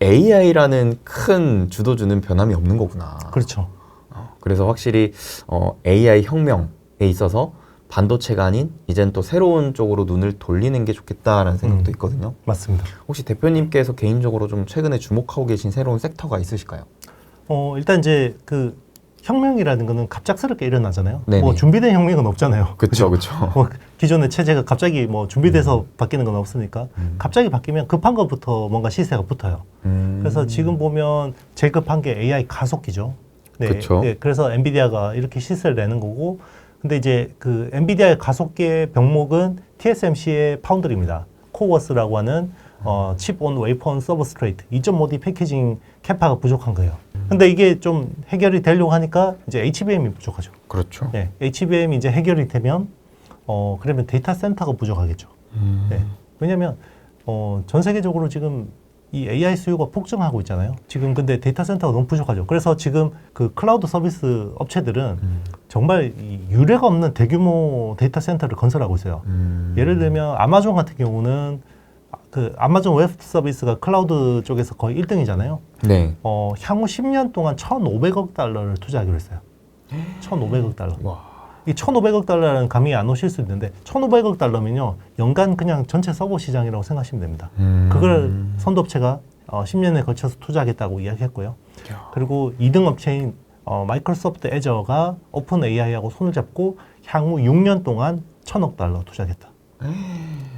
AI라는 큰 주도주는 변함이 없는 거구나. 그렇죠. 그래서 확실히 AI 혁명에 있어서 반도체가 아닌 이젠 또 새로운 쪽으로 눈을 돌리는 게 좋겠다라는 생각도 있거든요. 맞습니다. 혹시 대표님께서 개인적으로 좀 최근에 주목하고 계신 새로운 섹터가 있으실까요? 일단 이제 그 혁명이라는 거는 갑작스럽게 일어나잖아요. 네네. 뭐 준비된 혁명은 없잖아요. 그렇죠, 그렇죠. 뭐 기존의 체제가 갑자기 뭐 준비돼서 바뀌는 건 없으니까 갑자기 바뀌면 급한 것부터 뭔가 시세가 붙어요. 그래서 지금 보면 제일 급한 게 AI 가속기죠. 네, 그쵸. 네, 그래서 엔비디아가 이렇게 시세를 내는 거고, 근데 이제 그 엔비디아의 가속기의 병목은 TSMC의 파운드리입니다. 코워스라고 하는 칩 온 웨이퍼 온 서브스트레이트 2.5D 패키징 캐파가 부족한 거예요. 근데 이게 좀 해결이 되려고 하니까 이제 HBM이 부족하죠. 그렇죠. 네, HBM이 이제 해결이 되면 그러면 데이터 센터가 부족하겠죠. 네, 왜냐하면 전 세계적으로 지금 이 AI 수요가 폭증하고 있잖아요. 지금 근데 데이터 센터가 너무 부족하죠. 그래서 지금 그 클라우드 서비스 업체들은 정말 이 유례가 없는 대규모 데이터 센터를 건설하고 있어요. 예를 들면 아마존 같은 경우는 그 아마존 웹 서비스가 클라우드 쪽에서 거의 1등이잖아요. 네. 향후 10년 동안 1,500억 달러를 투자하기로 했어요. 1,500억 달러. 와. 이 1,500억 달러라는 감이 안 오실 수 있는데 1,500억 달러면요. 연간 그냥 전체 서버 시장이라고 생각하시면 됩니다. 그걸 선도업체가 10년에 걸쳐서 투자하겠다고 이야기했고요. 그리고 2등 업체인 마이크로소프트 애저가 오픈 AI하고 손을 잡고 향후 6년 동안 1,000억 달러 투자하겠다.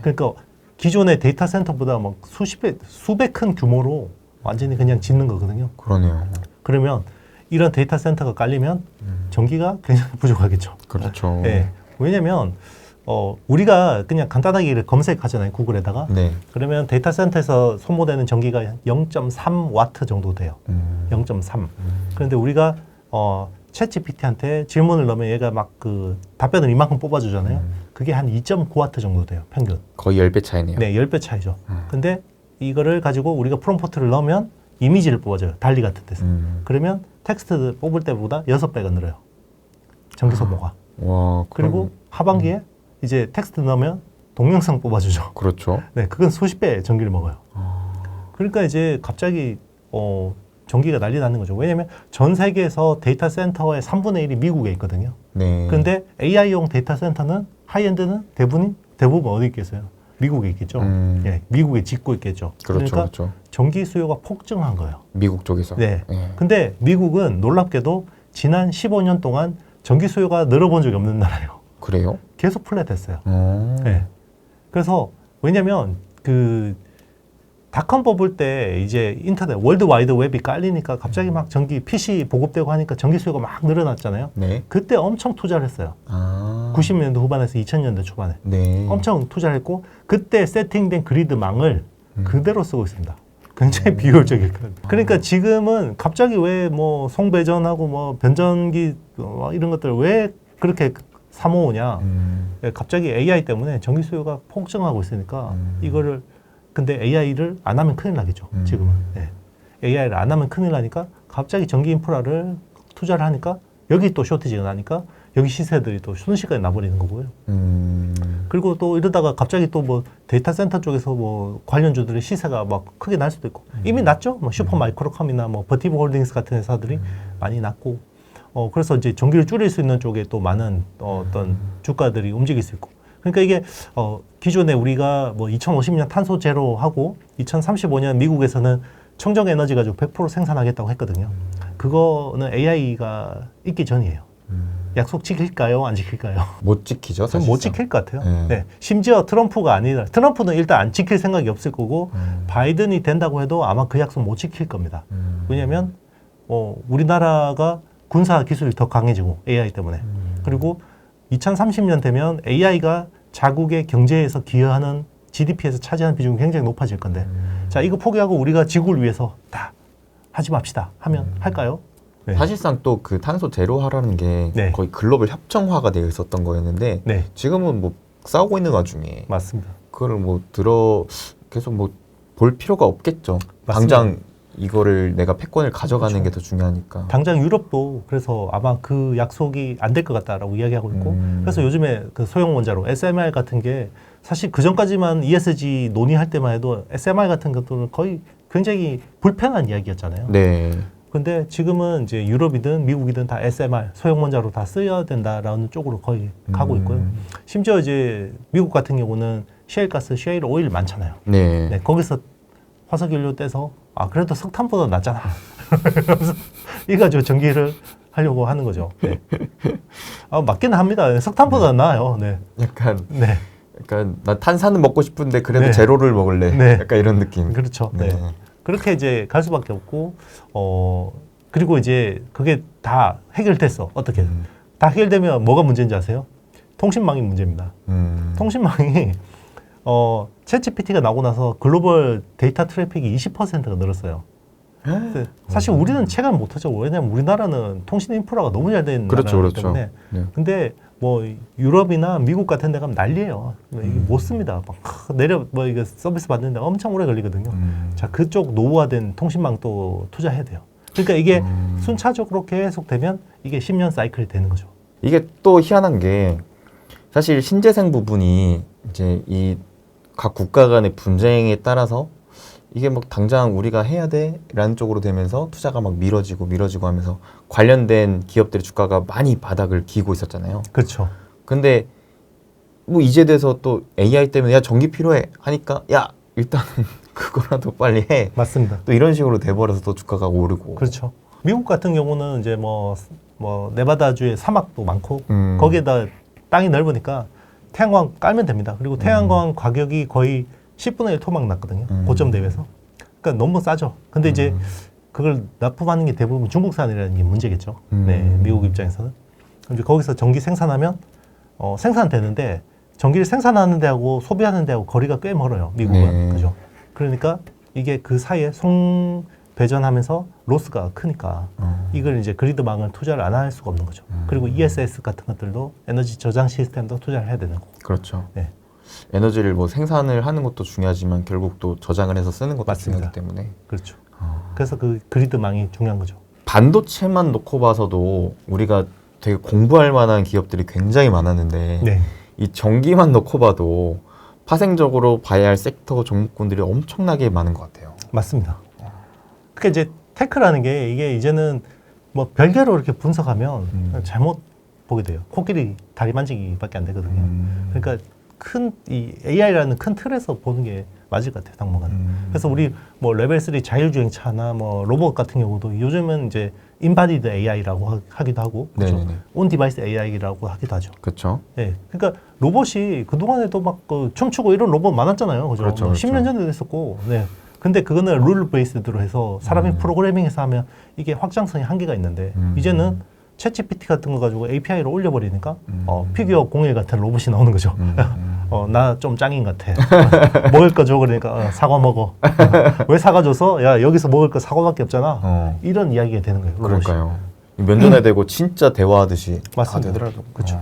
그러니까 기존의 데이터 센터보다 막 수백 큰 규모로 완전히 그냥 짓는 거거든요. 그러네요. 그러면 이런 데이터 센터가 깔리면 전기가 굉장히 부족하겠죠. 그렇죠. 네. 왜냐면 우리가 그냥 간단하게 검색하잖아요. 구글에다가. 네. 그러면 데이터 센터에서 소모되는 전기가 0.3와트 정도 돼요. 0.3. 그런데 우리가 챗GPT한테 질문을 넣으면 얘가 막 그 답변을 이만큼 뽑아주잖아요. 그게 한 2.9와트 정도 돼요. 평균. 거의 10배 차이네요. 네, 10배 차이죠. 근데 이거를 가지고 우리가 프롬프트를 넣으면 이미지를 뽑아줘요. 달리 같은 데서. 그러면 텍스트 뽑을 때보다 6배가 늘어요. 전기 소모가. 와, 그리고 하반기에 이제 텍스트 넣으면 동영상 뽑아주죠. 그렇죠. 네, 그건 수십 배 전기를 먹어요. 그러니까 이제 갑자기 전기가 난리 나는 거죠. 왜냐하면 전 세계에서 데이터 센터의 3분의 1이 미국에 있거든요. 네. 그런데 AI용 데이터 센터는 하이엔드는 대부분 어디 있겠어요? 미국에 있겠죠. 예, 미국에 짓고 있겠죠. 그렇죠, 그러니까 그렇죠. 전기 수요가 폭증한 거예요. 미국 쪽에서. 네. 네. 근데 미국은 놀랍게도 지난 15년 동안 전기 수요가 늘어본 적이 없는 나라예요. 그래요? 계속 플랫했어요. 어. 네. 그래서 왜냐면 그 닷컴 뽑을 때 이제 인터넷 월드 와이드 웹이 깔리니까 갑자기 막 전기 PC 보급되고 하니까 전기 수요가 막 늘어났잖아요. 네. 그때 엄청 투자를 했어요. 90년대 후반에서 2000년대 초반에 네. 엄청 투자를 했고 그때 세팅된 그리드망을 그대로 쓰고 있습니다. 굉장히 비효율적일 거예요. 그러니까 지금은 갑자기 왜 뭐 송배전하고 뭐 변전기 이런 것들 왜 그렇게 사모으냐. 갑자기 AI 때문에 전기 수요가 폭증하고 있으니까 이거를 근데 AI를 안 하면 큰일 나겠죠. 지금은. 네. AI를 안 하면 큰일 나니까 갑자기 전기 인프라를 투자를 하니까 여기 또 쇼티지가 나니까 여기 시세들이 또 순식간에 나버리는 거고요. 그리고 또 이러다가 갑자기 또 뭐 데이터 센터 쪽에서 뭐 관련주들의 시세가 막 크게 날 수도 있고 이미 났죠. 뭐 슈퍼 마이크로컴이나 뭐 버티브 홀딩스 같은 회사들이 많이 났고 그래서 이제 전기를 줄일 수 있는 쪽에 또 많은 어떤 주가들이 움직일 수 있고 그러니까 이게 기존에 우리가 뭐 2050년 탄소 제로 하고 2035년 미국에서는 청정 에너지 가지고 100% 생산하겠다고 했거든요. 그거는 AI가 있기 전이에요. 약속 지킬까요? 안 지킬까요? 못 지키죠. 전 못 지킬 것 같아요. 네. 네. 심지어 트럼프가 아니라 트럼프는 일단 안 지킬 생각이 없을 거고 바이든이 된다고 해도 아마 그 약속 못 지킬 겁니다. 왜냐하면 우리나라가 군사 기술이 더 강해지고 AI 때문에 그리고 2030년 되면 AI가 자국의 경제에서 기여하는 GDP에서 차지하는 비중이 굉장히 높아질 건데 자 이거 포기하고 우리가 지구를 위해서 다 하지 맙시다 하면 할까요? 네. 사실상 또 그 탄소 제로화라는 게 네. 거의 글로벌 협정화가 되어 있었던 거였는데 네, 지금은 뭐 싸우고 있는 와중에 맞습니다. 그거를 뭐 계속 뭐 볼 필요가 없겠죠. 맞습니다. 당장 이거를 내가 패권을 가져가는 그렇죠. 게 더 중요하니까. 당장 유럽도 그래서 아마 그 약속이 안 될 것 같다라고 이야기하고 있고 그래서 요즘에 그 소형 원자로 SMR 같은 게 사실 그 전까지만 ESG 논의할 때만 해도 SMR 같은 것들은 거의 굉장히 불편한 이야기였잖아요. 네. 근데 지금은 이제 유럽이든 미국이든 다 SMR 소형 원자로 다 써야 된다라는 쪽으로 거의 가고 있고요. 심지어 이제 미국 같은 경우는 셰일가스, 셰일 오일 많잖아요. 네. 네, 거기서 화석연료 떼서 아 그래도 석탄보다 낫잖아. 그래서 이가지고 전기를 하려고 하는 거죠. 네. 아 맞기는 합니다. 석탄보다 나아요. 네, 약간 네, 나 탄산은 먹고 싶은데 그래도 네. 제로를 먹을래. 네. 약간 이런 느낌. 그렇죠. 네. 네. 그렇게 이제 갈 수밖에 없고 그리고 이제 그게 다 해결됐어. 어떻게? 다 해결되면 뭐가 문제인지 아세요? 통신망이 문제입니다. 통신망이 챗GPT가 나오고 나서 글로벌 데이터 트래픽이 20%가 늘었어요. 근데 사실 우리는 체감 못하죠. 왜냐하면 우리나라는 통신 인프라가 너무 잘 된 그렇죠, 나라이기 그렇죠. 때문에. 네. 근데 뭐 유럽이나 미국 같은 데 가면 난리예요. 이게 못 씁니다. 막 내려 뭐 이거 서비스 받는데 엄청 오래 걸리거든요. 자 그쪽 노후화된 통신망 또 투자해야 돼요. 그러니까 이게 순차적으로 계속 되면 이게 10년 사이클이 되는 거죠. 이게 또 희한한 게 사실 신재생 부분이 이제 이 각 국가 간의 분쟁에 따라서 이게 뭐 당장 우리가 해야 돼라는 쪽으로 되면서 투자가 막 미뤄지고 하면서 관련된 기업들의 주가가 많이 바닥을 기고 있었잖아요. 그렇죠. 근데 뭐 이제 돼서 또 AI 때문에 야 전기 필요해 하니까 야 일단 그거라도 빨리 해. 맞습니다. 또 이런 식으로 돼버려서 또 주가가 오르고. 그렇죠. 미국 같은 경우는 이제 뭐 네바다주에 사막도 많고 거기에다 땅이 넓으니까 태양광 깔면 됩니다. 그리고 태양광 가격이 거의 10분의 1 토막 났거든요. 고점 대비해서. 그러니까 너무 싸죠. 근데 이제 그걸 납품하는 게 대부분 중국산이라는 게 문제겠죠. 네, 미국 입장에서는. 이제 거기서 전기 생산하면 생산되는데 전기를 생산하는 데하고 소비하는 데하고 거리가 꽤 멀어요. 미국은. 네. 그죠? 그러니까 이게 그 사이에 배전하면서 로스가 크니까 이걸 이제 그리드망을 투자를 안 할 수가 없는 거죠. 그리고 ESS 같은 것들도 에너지 저장 시스템도 투자를 해야 되는 거고. 그렇죠. 네. 에너지를 뭐 생산을 하는 것도 중요하지만 결국 또 저장을 해서 쓰는 것도 맞습니다. 중요하기 때문에. 그렇죠. 그래서 그 그리드망이 중요한 거죠. 반도체만 놓고 봐서도 우리가 되게 공부할 만한 기업들이 굉장히 많았는데 네. 이 전기만 놓고 봐도 파생적으로 봐야 할 섹터 종목군들이 엄청나게 많은 것 같아요. 맞습니다. 그러니까 이제 테크라는 게 이게 이제는 뭐 별개로 이렇게 분석하면 잘못 보게 돼요. 코끼리 다리 만지기밖에 안 되거든요. 그러니까 큰 이 AI라는 큰 틀에서 보는 게 맞을 것 같아요, 당분간. 그래서 우리 뭐 레벨 3 자율주행차나 뭐 로봇 같은 경우도 요즘은 이제 인바디드 AI라고 하기도 하고, 그렇죠? 네네네. 온 디바이스 AI라고 하기도 하죠. 그렇죠. 네, 그러니까 로봇이 그 동안에도 막 춤추고 이런 로봇 많았잖아요, 그죠? 그렇죠, 뭐 그렇죠. 10년 전에도 했었고, 네. 근데 그거는 룰 베이스드로 해서 사람이 프로그래밍해서 하면 이게 확장성이 한계가 있는데 이제는 챗GPT 같은 거 가지고 API로 올려버리니까 피규어 01 같은 로봇이 나오는 거죠. 나 좀 짱인 같아. 먹을 거 줘 그러니까 사과 먹어. 왜 사과 줘서? 야 여기서 먹을 거 사과밖에 없잖아. 이런 이야기가 되는 거예요. 로봇이. 그러니까요. 면전에 대고 진짜 대화하듯이 맞습니다. 다 되더라고요. 그렇죠.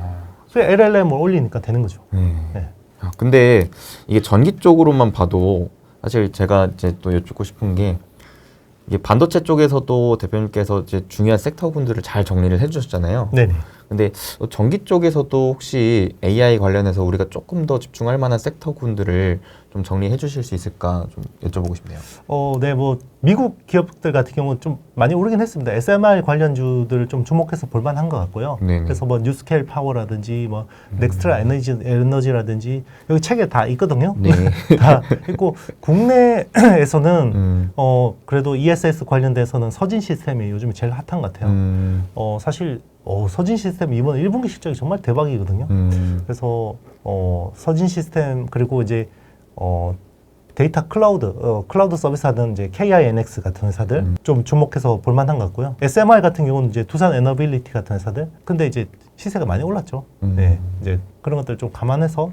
그래서 LLM을 올리니까 되는 거죠. 네. 아, 근데 이게 전기 쪽으로만 봐도 사실 제가 이제 또 여쭙고 싶은 게 이게 반도체 쪽에서도 대표님께서 이제 중요한 섹터군들을 잘 정리를 해주셨잖아요. 네네. 근데 전기 쪽에서도 혹시 AI 관련해서 우리가 조금 더 집중할 만한 섹터군들을 좀 정리해 주실 수 있을까 좀 여쭤보고 싶네요. 네, 뭐 미국 기업들 같은 경우는 좀 많이 오르긴 했습니다. SMR 관련주들을 좀 주목해서 볼만한 것 같고요. 네네. 그래서 뭐 뉴스케일 파워라든지 뭐 넥스트라 에너지라든지 여기 책에 다 있거든요. 네. 다 있고 국내에서는 그래도 ESS 관련돼서는 서진 시스템이 요즘에 제일 핫한 것 같아요. 사실 서진 시스템 이번 1분기 실적이 정말 대박이거든요. 그래서 서진 시스템 그리고 이제 데이터 클라우드 서비스 하는 이제 KINX 같은 회사들 좀 주목해서 볼 만한 것 같고요. SMI 같은 경우는 이제 두산 에너빌리티 같은 회사들. 근데 이제 시세가 많이 올랐죠. 네, 이제 그런 것들 좀 감안해서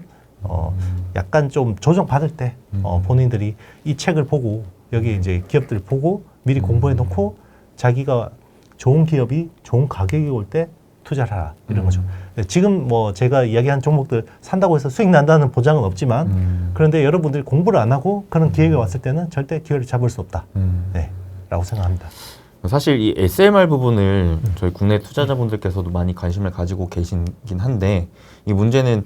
약간 좀 조정 받을 때 본인들이 이 책을 보고 여기 이제 기업들 보고 미리 공부해 놓고 자기가 좋은 기업이 좋은 가격이 올 때 투자를 하라 이런 거죠. 네, 지금 뭐 제가 이야기한 종목들 산다고 해서 수익 난다는 보장은 없지만 그런데 여러분들이 공부를 안 하고 그런 기회가 왔을 때는 절대 기회를 잡을 수 없다. 네, 라고 생각합니다. 사실 이 SMR 부분을 저희 국내 투자자분들께서도 많이 관심을 가지고 계시긴 한데 이 문제는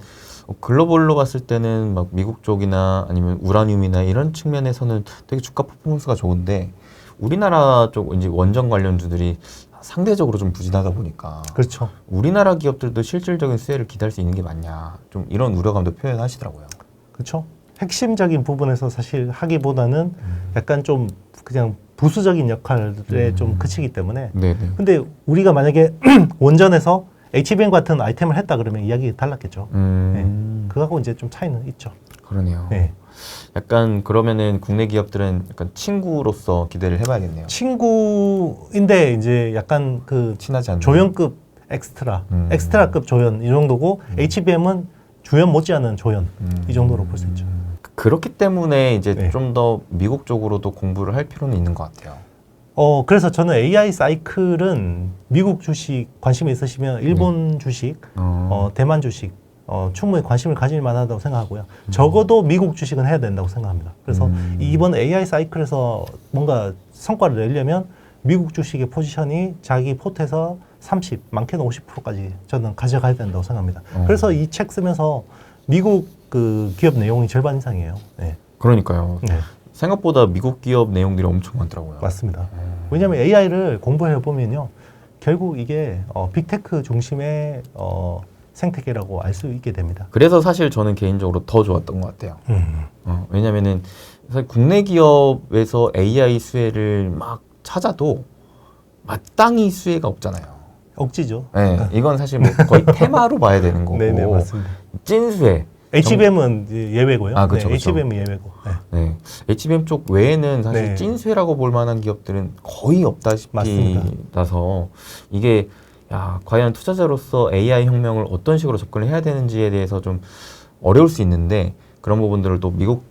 글로벌로 봤을 때는 막 미국 쪽이나 아니면 우라늄이나 이런 측면에서는 되게 주가 퍼포먼스가 좋은데 우리나라 쪽 이제 원전 관련주들이 상대적으로 좀 부진하다 보니까 그렇죠. 우리나라 기업들도 실질적인 수혜를 기대할 수 있는 게 맞냐 좀 이런 우려감도 표현하시더라고요. 그렇죠. 핵심적인 부분에서 사실 하기보다는 약간 좀 그냥 부수적인 역할에 좀 그치기 때문에. 네네. 근데 우리가 만약에 원전에서 HBM 같은 아이템을 했다 그러면 이야기 달랐겠죠. 네. 그거하고 이제 좀 차이는 있죠. 그러네요. 네. 약간 그러면은 국내 기업들은 약간 친구로서 기대를 해봐야겠네요. 친구인데 이제 약간 그 친하지 않나요? 조연급 엑스트라급 조연 이 정도고 HBM은 주연 못지않은 조연 이 정도로 볼 수 있죠. 그렇기 때문에 이제 네. 좀 더 미국 쪽으로도 공부를 할 필요는 있는 것 같아요. 그래서 저는 AI 사이클은 미국 주식 관심이 있으시면 일본 주식, 대만 주식 충분히 관심을 가질 만하다고 생각하고요. 적어도 미국 주식은 해야 된다고 생각합니다. 그래서 이번 AI 사이클에서 뭔가 성과를 내려면 미국 주식의 포지션이 자기 포트에서 30, 많게는 50%까지 저는 가져가야 된다고 생각합니다. 그래서 이 책 쓰면서 미국 그 기업 내용이 절반 이상이에요. 네. 그러니까요. 네. 생각보다 미국 기업 내용들이 엄청 많더라고요. 맞습니다. 왜냐하면 AI를 공부해 보면요, 결국 이게 빅테크 중심의 생태계라고 알 수 있게 됩니다. 그래서 사실 저는 개인적으로 더 좋았던 것 같아요. 왜냐면은 사실 국내 기업에서 AI 수혜를 막 찾아도 마땅히 수혜가 없잖아요. 억지죠. 네, 이건 사실 뭐 거의 테마로 봐야 되는 거고. 네네, 맞습니다. 찐수혜. HBM은 예외고요. 아, 그쵸, 네, 그쵸. HBM은 예외고. 네. 네. HBM 쪽 외에는 사실 네. 찐수혜라고 볼 만한 기업들은 거의 없다시피 맞습니다. 나서 이게 과연 투자자로서 AI 혁명을 어떤 식으로 접근을 해야 되는지에 대해서 좀 어려울 수 있는데 그런 부분들을 또 미국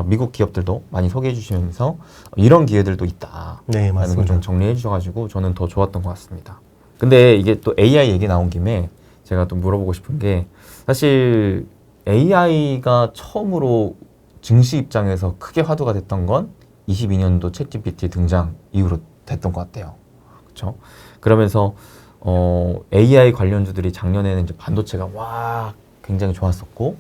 미국 기업들도 많이 소개해 주시면서 이런 기회들도 있다. 네, 라는 걸 맞습니다. 좀 정리해 주셔가지고 저는 더 좋았던 것 같습니다. 근데 이게 또 AI 얘기 나온 김에 제가 또 물어보고 싶은 게 사실 AI가 처음으로 증시 입장에서 크게 화두가 됐던 건 22년도 챗GPT 등장 이후로 됐던 것 같아요. 그렇죠? 그러면서 AI 관련주들이 작년에는 이제 반도체가 굉장히 좋았었고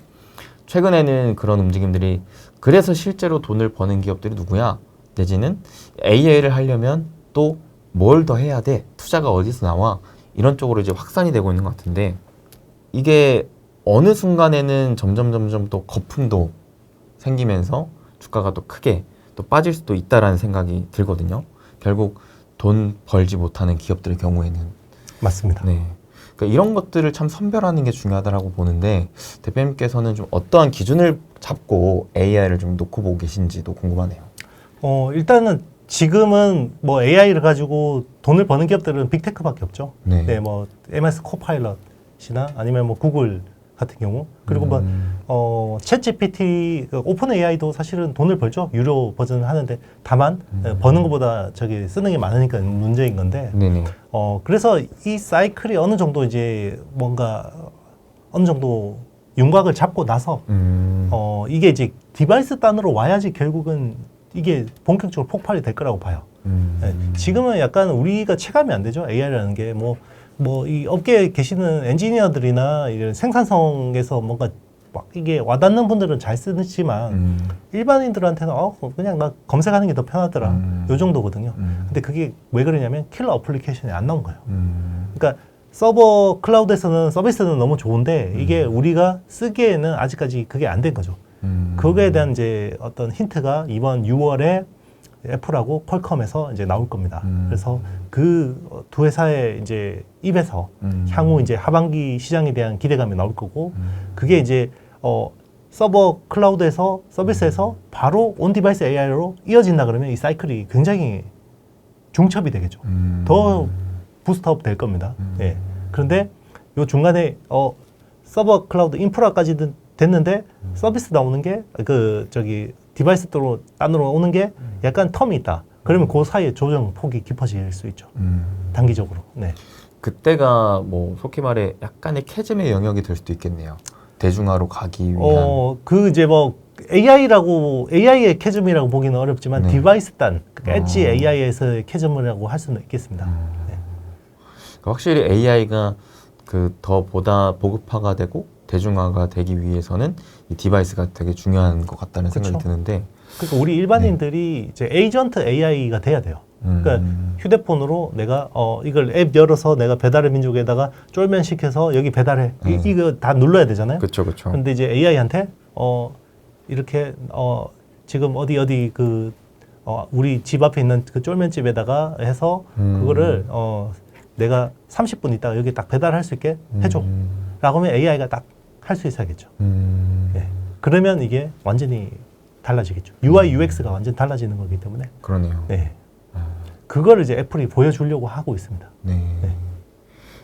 최근에는 그런 움직임들이 그래서 실제로 돈을 버는 기업들이 누구야? 내지는 AI를 하려면 또 뭘 더 해야 돼? 투자가 어디서 나와? 이런 쪽으로 이제 확산이 되고 있는 것 같은데 이게 어느 순간에는 점점 또 거품도 생기면서 주가가 또 크게 또 빠질 수도 있다라는 생각이 들거든요. 결국 돈 벌지 못하는 기업들의 경우에는 맞습니다. 네. 그러니까 이런 것들을 참 선별하는 게 중요하다고 보는데 대표님께서는 좀 어떠한 기준을 잡고 AI를 좀 놓고 보고 계신지도 궁금하네요. 일단은 지금은 뭐 AI를 가지고 돈을 버는 기업들은 빅테크밖에 없죠. 네. 네, 뭐 MS 코파일럿이나 아니면 뭐 구글 같은 경우 그리고 뭐 챗GPT, 오픈 AI도 사실은 돈을 벌죠. 유료 버전 하는데 다만 버는 것보다 저기 쓰는 게 많으니까 문제인 건데. 네네. 그래서 이 사이클이 어느 정도 이제 뭔가 어느 정도 윤곽을 잡고 나서 이게 이제 디바이스 단으로 와야지 결국은 이게 본격적으로 폭발이 될 거라고 봐요. 네, 지금은 약간 우리가 체감이 안 되죠. AI라는 게 뭐 이 업계에 계시는 엔지니어들이나 이런 생산성에서 뭔가 막 이게 와닿는 분들은 잘 쓰지만 일반인들한테는 그냥 나 검색하는 게 더 편하더라. 요 정도거든요. 근데 그게 왜 그러냐면 킬러 어플리케이션이 안 나온 거예요. 그러니까 서버 클라우드에서는 서비스는 너무 좋은데 이게 우리가 쓰기에는 아직까지 그게 안 된 거죠. 그거에 대한 이제 어떤 힌트가 이번 6월에 애플하고 퀄컴에서 이제 나올 겁니다. 그래서 그 두 회사의 이제 입에서 향후 이제 하반기 시장에 대한 기대감이 나올 거고 그게 이제 서버 클라우드에서 서비스에서 바로 온 디바이스 AI로 이어진다 그러면 이 사이클이 굉장히 중첩이 되겠죠. 더 부스트업 될 겁니다. 예. 그런데 요 중간에 서버 클라우드 인프라까지 됐는데 서비스 나오는 게 디바이스 단으로 오는 게 약간 텀이 있다. 그러면 그 사이에 조정 폭이 깊어질 수 있죠. 단기적으로. 네. 그때가 뭐 속히 말해 약간의 캐즘의 영역이 될 수도 있겠네요. 대중화로 가기 위한. AI의 캐즘이라고 보기는 어렵지만 네. 디바이스 단, 그러니까 엣지 AI에서의 캐즘이라고 할 수는 있겠습니다. 네. 확실히 AI가 더 보다 보급화가 되고 대중화가 되기 위해서는 이 디바이스가 되게 중요한 것 같다는 그쵸. 생각이 드는데. 그러니까 우리 일반인들이 이제 에이전트 AI가 돼야 돼요. 그러니까 휴대폰으로 내가 이걸 앱 열어서 내가 배달의 민족에다가 쫄면 시켜서 여기 배달해. 이거 다 눌러야 되잖아요. 그렇죠, 그렇죠. 근데 이제 AI한테 이렇게 지금 어디 우리 집 앞에 있는 그 쫄면집에다가 해서 그거를 내가 30분 있다가 여기 딱 배달할 수 있게 해줘. 라고 하면 AI가 딱 할 수 있어야겠죠. 예. 그러면 이게 완전히 달라지겠죠. UI, UX가 완전 달라지는 거기 때문에. 그러네요. 네. 그거를 이제 애플이 보여주려고 하고 있습니다. 네. 네.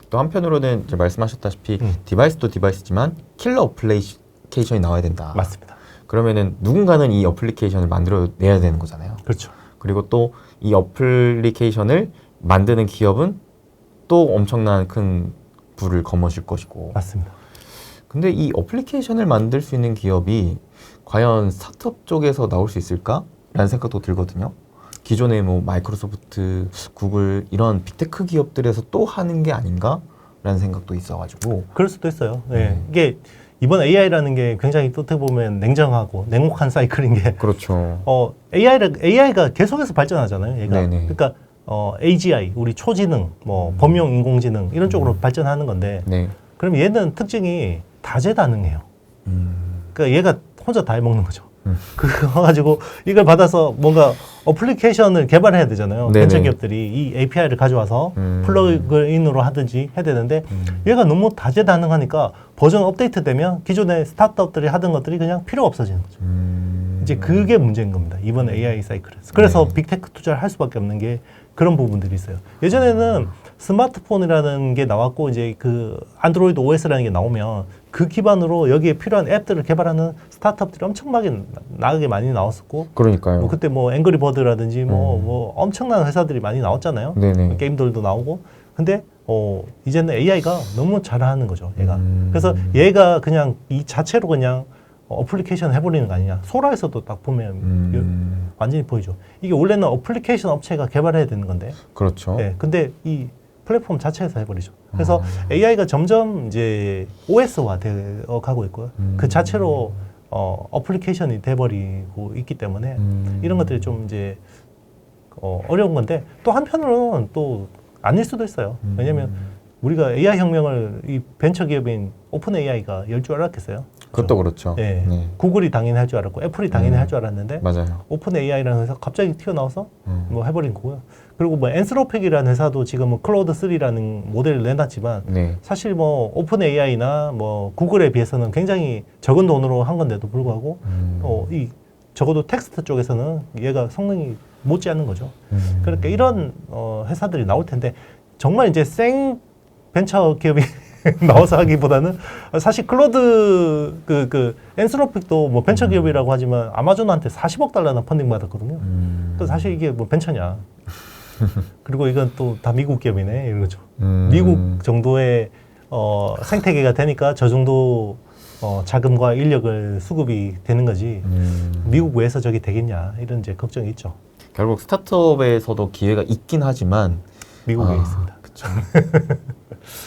또 한편으로는 이제 말씀하셨다시피 디바이스도 디바이스지만 킬러 어플리케이션이 나와야 된다. 맞습니다. 그러면은 누군가는 이 어플리케이션을 만들어내야 되는 거잖아요. 그렇죠. 그리고 또 이 어플리케이션을 만드는 기업은 또 엄청난 큰 부를 거머쥘 것이고. 맞습니다. 근데 이 어플리케이션을 만들 수 있는 기업이 과연 스타트업 쪽에서 나올 수 있을까라는 생각도 들거든요. 기존에 뭐 마이크로소프트, 구글 이런 빅테크 기업들에서 또 하는 게 아닌가라는 생각도 있어가지고. 그럴 수도 있어요. 네. 이게 이번 AI라는 게 굉장히 또 어떻게 보면 냉정하고 냉혹한 사이클인 게 그렇죠. AI가 계속해서 발전하잖아요. 얘가. 네네. 그러니까 AGI, 우리 초지능, 뭐 범용 인공지능 이런 쪽으로 발전하는 건데 네. 그럼 얘는 특징이 다재다능해요. 그러니까 얘가 혼자 다 해먹는 거죠. 그거 가지고 이걸 받아서 뭔가 어플리케이션을 개발해야 되잖아요. 네네. 벤처기업들이 이 API를 가져와서 플러그인으로 하든지 해야 되는데 얘가 너무 다재다능하니까 버전 업데이트 되면 기존의 스타트업들이 하던 것들이 그냥 필요 없어지는 거죠. 이제 그게 문제인 겁니다. 이번 AI 사이클에서. 그래서 빅테크 투자를 할 수밖에 없는 게 그런 부분들이 있어요. 예전에는 스마트폰이라는 게 나왔고 이제 그 안드로이드 OS라는 게 나오면 그 기반으로 여기에 필요한 앱들을 개발하는 스타트업들이 엄청나게 많이 나왔었고 그러니까요. 뭐 그때 뭐 앵그리버드라든지 뭐 엄청난 회사들이 많이 나왔잖아요. 네네. 게임들도 나오고. 근데 이제는 AI가 너무 잘하는 거죠. 얘가. 그래서 얘가 그냥 이 자체로 그냥 어플리케이션 해버리는 거 아니냐. 소라에서도 딱 보면 완전히 보이죠. 이게 원래는 어플리케이션 업체가 개발해야 되는 건데. 그렇죠. 네, 근데 이 플랫폼 자체에서 해버리죠. 그래서 AI가 점점 이제 OS화 되어 가고 있고요. 그 자체로 어플리케이션이 돼버리고 있기 때문에 이런 것들이 좀 이제 어려운 건데 또 한편으로는 또 아닐 수도 있어요. 왜냐하면 우리가 AI 혁명을 이 벤처 기업인 오픈 AI가 열 줄 알았겠어요? 그것도 그렇죠. 네. 네. 구글이 당연히 할 줄 알았고 애플이 당연히 할 줄 알았는데 맞아요. 오픈 AI라는 회사 갑자기 튀어나와서 뭐 해버린 거고요. 그리고 뭐 엔스로픽이라는 회사도 지금은 클로드 3라는 모델을 내놨지만 네. 사실 뭐 오픈 AI나 뭐 구글에 비해서는 굉장히 적은 돈으로 한 건데도 불구하고 이 적어도 텍스트 쪽에서는 얘가 성능이 못지않는 거죠. 그러니까 이런 회사들이 나올 텐데 정말 이제 생 벤처 기업이 나와서 하기보다는 사실 클로드 그 엔스로픽도 뭐 벤처 기업이라고 하지만 아마존한테 40억 달러나 펀딩 받았거든요. 그 사실 이게 뭐 벤처냐. 그리고 이건 또 다 미국 기업이네 이런 거죠. 미국 정도의 생태계가 되니까 저 정도 자금과 인력을 수급이 되는 거지. 미국 외에서 저게 되겠냐 이런 이제 걱정이 있죠. 결국 스타트업에서도 기회가 있긴 하지만 미국에 있습니다. 그렇죠.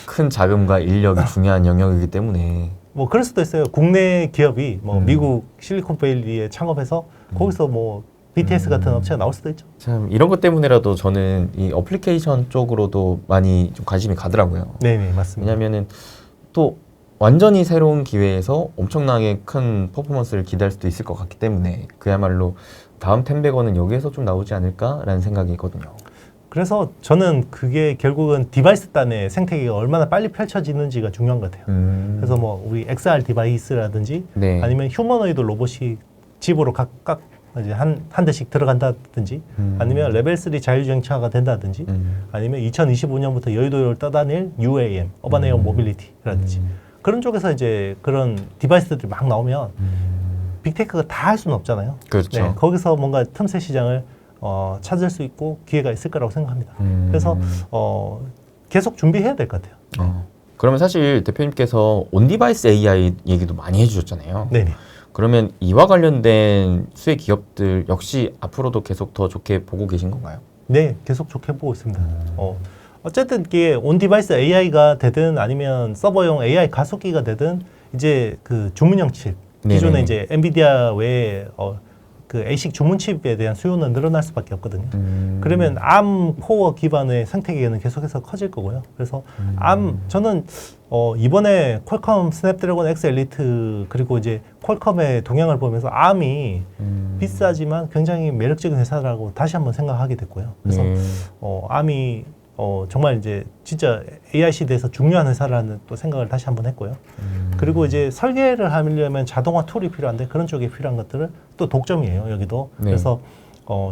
큰 자금과 인력이 중요한 영역이기 때문에 뭐 그럴 수도 있어요. 국내 기업이 뭐 미국 실리콘밸리에 창업해서 거기서 뭐 BTS 같은 업체가 나올 수도 있죠. 참 이런 것 때문에라도 저는 이 어플리케이션 쪽으로도 많이 좀 관심이 가더라고요. 네, 맞습니다. 왜냐면은 또 완전히 새로운 기회에서 엄청나게 큰 퍼포먼스를 기대할 수도 있을 것 같기 때문에 그야말로 다음 10배건은 여기에서 좀 나오지 않을까라는 생각이 있거든요. 그래서 저는 그게 결국은 디바이스 단의 생태계가 얼마나 빨리 펼쳐지는지가 중요한 것 같아요. 그래서 뭐 우리 XR 디바이스라든지 네. 아니면 휴머노이드 로봇이 집으로 각각 이제 한 대씩 들어간다든지 아니면 레벨 3 자율주행차가 된다든지 아니면 2025년부터 여의도를 떠다닐 UAM, 어반 에어 모빌리티라든지 그런 쪽에서 이제 그런 디바이스들이 막 나오면 빅테크가 다 할 수는 없잖아요. 그렇죠. 네, 거기서 뭔가 틈새 시장을 찾을 수 있고 기회가 있을 거라고 생각합니다. 그래서 계속 준비해야 될 것 같아요. 그러면 사실 대표님께서 온디바이스 AI 얘기도 많이 해주셨잖아요. 네네. 그러면 이와 관련된 수혜 기업들 역시 앞으로도 계속 더 좋게 보고 계신 건가요? 네, 계속 좋게 보고 있습니다. 어쨌든 이게 온디바이스 AI가 되든 아니면 서버용 AI 가속기가 되든 이제 그 주문형 칩 기존에 네네네. 이제 엔비디아 외에 그 ASIC 주문 칩에 대한 수요는 늘어날 수밖에 없거든요. 그러면 ARM 코어 기반의 생태계는 계속해서 커질 거고요. 그래서 저는 이번에 퀄컴 스냅드래곤 X 엘리트 그리고 이제 퀄컴의 동향을 보면서 ARM이 비싸지만 굉장히 매력적인 회사라고 다시 한번 생각하게 됐고요. 그래서 ARM이 정말 이제 진짜 AI 시대에서 중요한 회사라는 또 생각을 다시 한번 했고요. 그리고 이제 설계를 하려면 자동화 툴이 필요한데 그런 쪽에 필요한 것들은 또 독점이에요. 여기도. 네. 그래서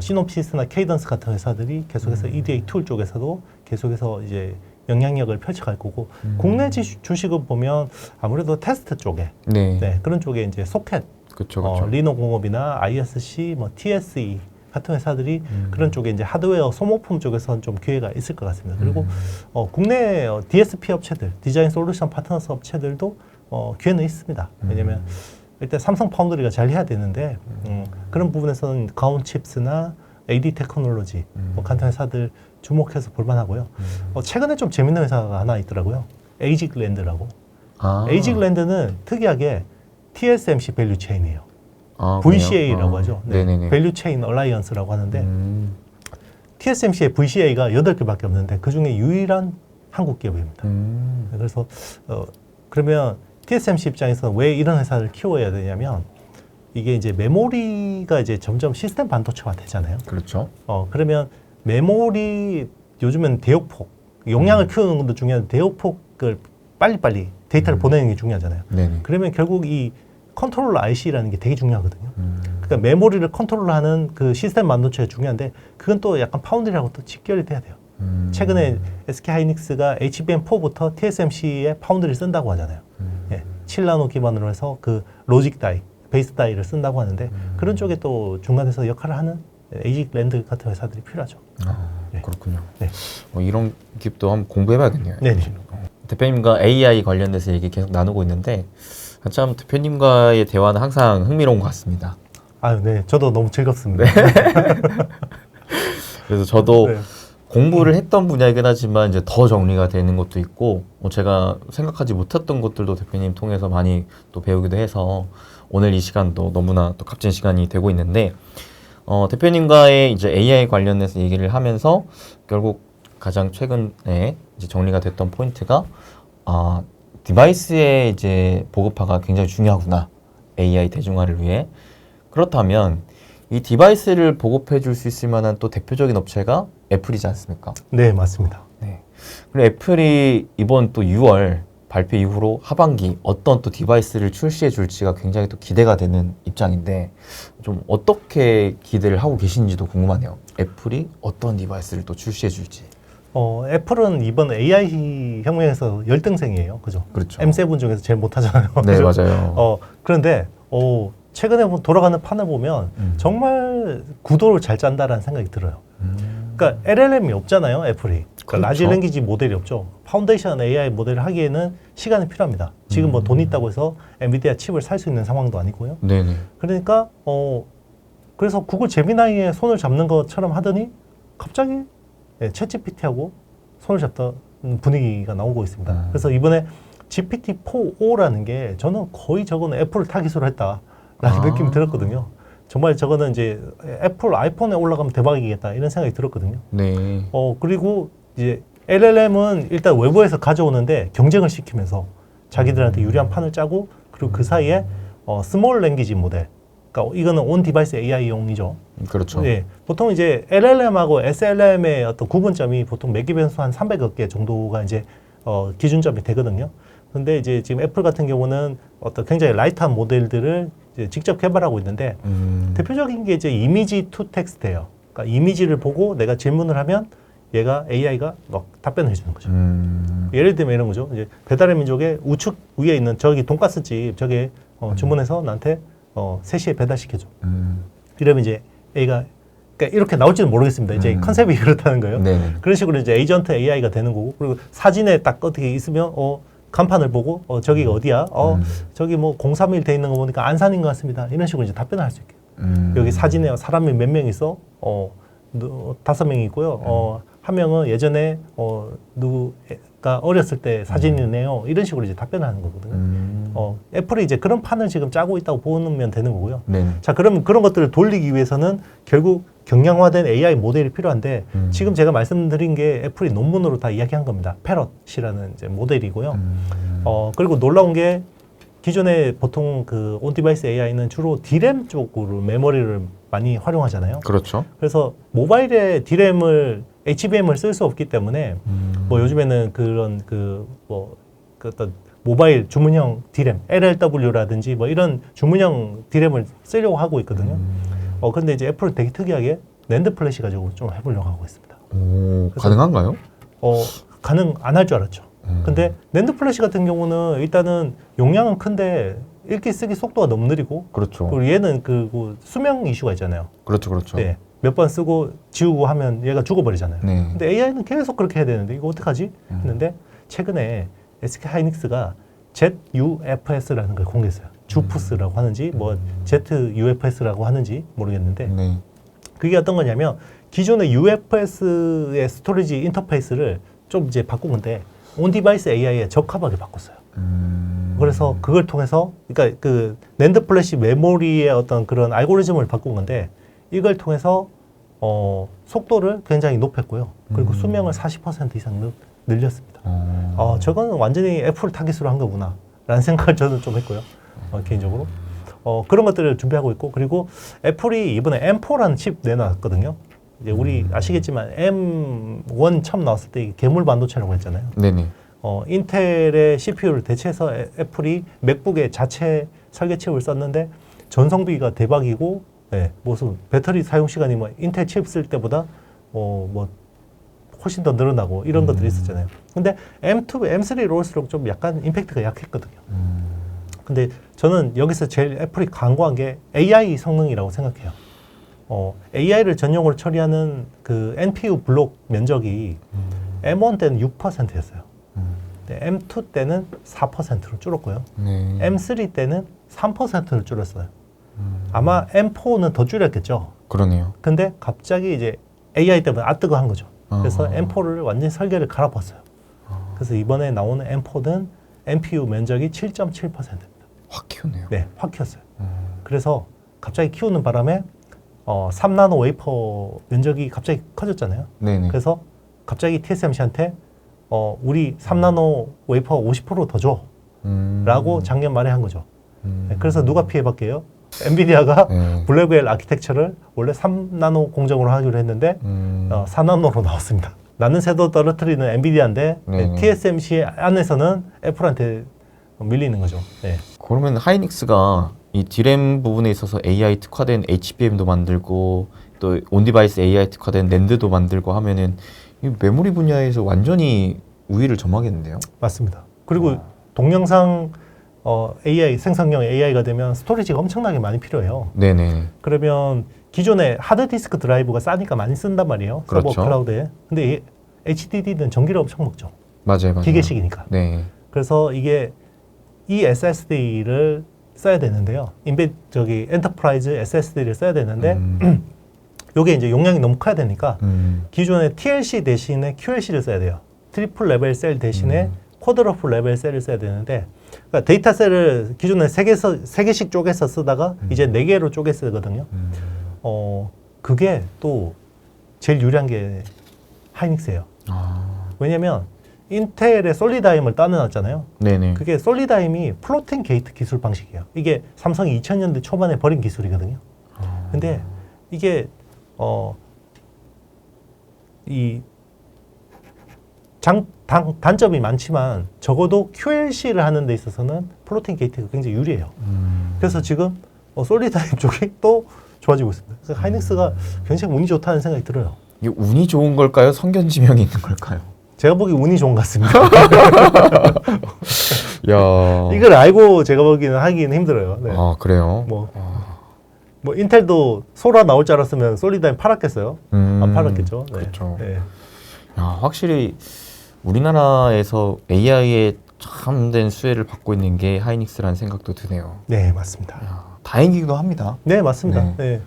시놉시스나 케이던스 같은 회사들이 계속해서 EDA 툴 쪽에서도 계속해서 이제 영향력을 펼쳐갈 거고 국내 주식을 보면 아무래도 테스트 쪽에 네. 그런 쪽에 이제 소켓, 그렇죠. 리노공업이나 ISC, 뭐 TSE 같은 회사들이 그런 쪽에 이제 하드웨어 소모품 쪽에서는 좀 기회가 있을 것 같습니다. 그리고 국내 DSP 업체들, 디자인 솔루션 파트너스 업체들도 기회는 있습니다. 왜냐하면 일단 삼성 파운드리가 잘 해야 되는데 그런 부분에서는 가온칩스나 AD 테크놀로지 같은 회사들 주목해서 볼만하고요. 최근에 좀 재밌는 회사가 하나 있더라고요. 에이직랜드라고. 에이직랜드는 특이하게 TSMC 밸류 체인이에요. VCA라고 하죠. 네네네. 밸류 체인 얼라이언스라고 하는데 TSMC의 VCA가 8개밖에 없는데 그중에 유일한 한국 기업입니다. 그래서 그러면 TSMC 입장에서는 왜 이런 회사를 키워야 되냐면 이게 이제 메모리가 이제 점점 시스템 반도체화 되잖아요. 그렇죠. 그러면 메모리 요즘은 대역폭 용량을 키우는 것도 중요한데 대역폭을 빨리빨리 데이터를 보내는 게 중요하잖아요. 네네. 그러면 결국 이 컨트롤러 IC라는 게 되게 중요하거든요. 그러니까 메모리를 컨트롤하는 그 시스템 반도체가 중요한데 그건 또 약간 파운드리하고 또 직결이 돼야 돼요. 최근에 SK하이닉스가 HBM4부터 TSMC의 파운드리를 쓴다고 하잖아요. 7나노 기반으로 해서 그 로직 다이, 베이스 다이를 쓴다고 하는데 그런 쪽에 또 중간에서 역할을 하는 에이직랜드 같은 회사들이 필요하죠. 그렇군요. 네. 이런 기업도 한번 공부해봐야겠네요. 네네. 대표님과 AI 관련돼서 얘기 계속 나누고 있는데 참 대표님과의 대화는 항상 흥미로운 것 같습니다. 네. 저도 너무 즐겁습니다. 그래서 저도 네. 공부를 했던 분야이긴 하지만 이제 더 정리가 되는 것도 있고 제가 생각하지 못했던 것들도 대표님 통해서 많이 또 배우기도 해서 오늘 이 시간도 너무나 또 값진 시간이 되고 있는데 대표님과의 이제 AI 관련해서 얘기를 하면서 결국 가장 최근에 이제 정리가 됐던 포인트가 디바이스의 이제 보급화가 굉장히 중요하구나. AI 대중화를 위해. 그렇다면 이 디바이스를 보급해 줄 수 있을 만한 또 대표적인 업체가 애플이지 않습니까? 네, 맞습니다. 네. 그리고 애플이 이번 또 6월 발표 이후로 하반기 어떤 또 디바이스를 출시해 줄지가 굉장히 또 기대가 되는 입장인데 좀 어떻게 기대를 하고 계신지도 궁금하네요. 애플이 어떤 디바이스를 또 출시해 줄지. 애플은 이번 AI 혁명에서 열등생이에요. 그죠? 그렇죠. M7 중에서 제일 못하잖아요. 네, 그죠? 맞아요. 그런데 최근에 돌아가는 판을 보면 정말 구도를 잘 짠다라는 생각이 들어요. 그러니까 LLM이 없잖아요, 애플이. 그러니까 그렇죠. 라지 랭귀지 모델이 없죠. 파운데이션 AI 모델을 하기에는 시간이 필요합니다. 지금 뭐 돈 있다고 해서 엔비디아 칩을 살 수 있는 상황도 아니고요. 네네. 그러니까 그래서 구글 제미나이에 손을 잡는 것처럼 하더니 갑자기 챗 GPT하고 손을 잡던 분위기가 나오고 있습니다. 그래서 이번에 GPT-4O라는 게 저는 거의 저거는 애플을 타깃으로 했다라는 느낌이 들었거든요. 정말 저거는 이제 애플 아이폰에 올라가면 대박이겠다 이런 생각이 들었거든요. 네. 그리고 이제 LLM은 일단 외부에서 가져오는데 경쟁을 시키면서 자기들한테 유리한 판을 짜고 그리고 그 사이에 스몰 랭귀지 모델 그러니까 이거는 온 디바이스 AI용이죠. 그렇죠. 예, 보통 이제 LLM하고 SLM의 어떤 구분점이 보통 매개 변수 한 300여 개 정도가 이제 기준점이 되거든요. 근데 이제 지금 애플 같은 경우는 어떤 굉장히 라이트한 모델들을 이제 직접 개발하고 있는데 대표적인 게 이제 이미지 투 텍스트예요. 그러니까 이미지를 보고 내가 질문을 하면 얘가 AI가 막 답변을 해주는 거죠. 예를 들면 이런 거죠. 이제 배달의 민족의 우측 위에 있는 저기 돈가스집 저게 주문해서 나한테 3시에 배달시켜줘. 이러면 이제 A가 그러니까 이렇게 나올지는 모르겠습니다. 이제 컨셉이 그렇다는 거예요. 네네. 그런 식으로 이제 에이전트 AI가 되는 거고, 그리고 사진에 딱 어떻게 있으면 간판을 보고 저기가 어디야? 저기 뭐 031 돼 있는 거 보니까 안산인 것 같습니다. 이런 식으로 이제 답변을 할 수 있게. 여기 사진에 사람이 몇 명 있어? 5명이 있고요. 한 명은 예전에 누가 어렸을 때 사진이네요. 이런 식으로 이제 답변을 하는 거거든요. 애플이 이제 그런 판을 지금 짜고 있다고 보면 되는 거고요. 네. 자, 그럼 그런 것들을 돌리기 위해서는 결국 경량화된 AI 모델이 필요한데 지금 제가 말씀드린 게 애플이 논문으로 다 이야기한 겁니다. 패럿이라는 이제 모델이고요. 그리고 놀라운 게 기존에 보통 그 온디바이스 AI는 주로 D램 쪽으로 메모리를 많이 활용하잖아요. 그렇죠. 그래서 모바일에 D램을 HBM을 쓸 수 없기 때문에 뭐 요즘에는 그런 그 어떤 모바일 주문형 D램, LLW라든지 뭐 이런 주문형 D램을 쓰려고 하고 있거든요. 근데 이제 애플은 되게 특이하게 낸드 플래시 가지고 좀 해보려고 하고 있습니다. 가능한가요? 가능 안 할 줄 알았죠. 근데 낸드 플래시 같은 경우는 일단은 용량은 큰데 읽기 쓰기 속도가 너무 느리고, 그렇죠. 그리고 얘는 그 수명 이슈가 있잖아요. 그렇죠, 그렇죠. 네, 몇 번 쓰고 지우고 하면 얘가 죽어버리잖아요. 네. 근데 AI는 계속 그렇게 해야 되는데 이거 어떡하지? 했는데 최근에 SK 하이닉스가 ZUFS라는 걸 공개했어요. 주프스라고 하는지 뭐 ZUFS라고 하는지 모르겠는데 네. 그게 어떤 거냐면 기존의 UFS의 스토리지 인터페이스를 좀 이제 바꾼 건데 온디바이스 AI에 적합하게 바꿨어요. 그래서 그걸 통해서 그러니까 그 낸드 플래시 메모리의 어떤 그런 알고리즘을 바꾼 건데 이걸 통해서 속도를 굉장히 높였고요. 그리고 수명을 40% 이상 늘렸습니다. 저거는 완전히 애플 타깃으로 한 거구나 라는 생각을 저는 좀 했고요. 개인적으로. 그런 것들을 준비하고 있고, 그리고 애플이 이번에 M4라는 칩 내놨거든요. 이제 우리 아시겠지만 M1 처음 나왔을 때 이게 괴물 반도체라고 했잖아요. 네네. 인텔의 CPU를 대체해서 애플이 맥북의 자체 설계 칩을 썼는데 전성비가 대박이고, 무슨 배터리 사용 시간이 뭐 인텔 칩 쓸 때보다 뭐 훨씬 더 늘어나고 이런 것들이 있었잖아요. 근데 M2, M3로 올수록 좀 약간 임팩트가 약했거든요. 근데 저는 여기서 제일 애플이 강구한 게 AI 성능이라고 생각해요. AI를 전용으로 처리하는 그 NPU 블록 면적이 M1 때는 6%였어요. M2 때는 4%로 줄었고요. 네. M3 때는 3%를 줄였어요. 아마 M4는 더 줄였겠죠. 그러네요. 근데 갑자기 이제 AI 때문에 뜨거한 거죠. 그래서 M4를 완전히 설계를 갈아봤어요. 그래서 이번에 나오는 M4는 NPU 면적이 7.7%입니다. 확 키우네요. 네, 확 키웠어요. 그래서 갑자기 키우는 바람에 3나노 웨이퍼 면적이 갑자기 커졌잖아요. 네네. 그래서 갑자기 TSMC한테 우리 3나노 웨이퍼 50% 더 줘. 라고 작년 말에 한 거죠. 네, 그래서 누가 피해봤게요? 엔비디아가 블랙웰 아키텍처를 원래 3나노 공정으로 하기로 했는데 4나노로 나왔습니다. 나는 새도 떨어뜨리는 엔비디아인데 TSMC 안에서는 애플한테 밀리는 거죠. 네. 그러면 하이닉스가 이 D램 부분에 있어서 AI 특화된 HBM도 만들고 또 온디바이스 AI 특화된 낸드도 만들고 하면은 이 메모리 분야에서 완전히 우위를 점하겠는데요? 맞습니다. 그리고 동영상 AI 생성형 AI가 되면 스토리지가 엄청나게 많이 필요해요. 네네. 그러면 기존에 하드디스크 드라이브가 싸니까 많이 쓴단 말이에요. 그렇죠. 서버 클라우드에. 근데 HDD는 전기를 엄청 먹죠. 맞아요. 기계식이니까. 네. 그래서 이게 이 SSD를 써야 되는데요. 엔터프라이즈 SSD를 써야 되는데 요게 이제 용량이 너무 커야 되니까 기존의 TLC 대신에 QLC를 써야 돼요. 트리플 레벨 셀 대신에 쿼드러플 레벨 셀을 써야 되는데, 그러니까 데이터 셀을 기존에 3개씩 쪼개서 쓰다가 이제 4개로 쪼개 쓰거든요. 그게 또 제일 유리한 게 하이닉스예요. 왜냐면 인텔의 솔리다임을 따내놨잖아요. 네네. 그게 솔리다임이 플로팅 게이트 기술 방식이에요. 이게 삼성이 2000년대 초반에 버린 기술이거든요. 근데 이게 이 단점이 많지만 적어도 QLC를 하는 데 있어서는 플로팅 게이트가 굉장히 유리해요. 그래서 지금 솔리다임 쪽이 또 좋아지고 있습니다. 그래서 하이닉스가 굉장히 운이 좋다는 생각이 들어요. 이게 운이 좋은 걸까요? 성견지명이 있는 걸까요? 제가 보기 운이 좋은 것 같습니다. 야. 이걸 알고 제가 보기에는 하기는 힘들어요. 네. 아 그래요? 뭐 인텔도 소라 나올 줄 알았으면 솔리다임 팔았겠어요? 안 팔았겠죠. 네. 그렇죠. 네. 야, 확실히 우리나라에서 AI에 참된 수혜를 받고 있는 게 하이닉스라는 생각도 드네요. 네, 맞습니다. 야, 다행이기도 합니다. 네, 맞습니다. 네.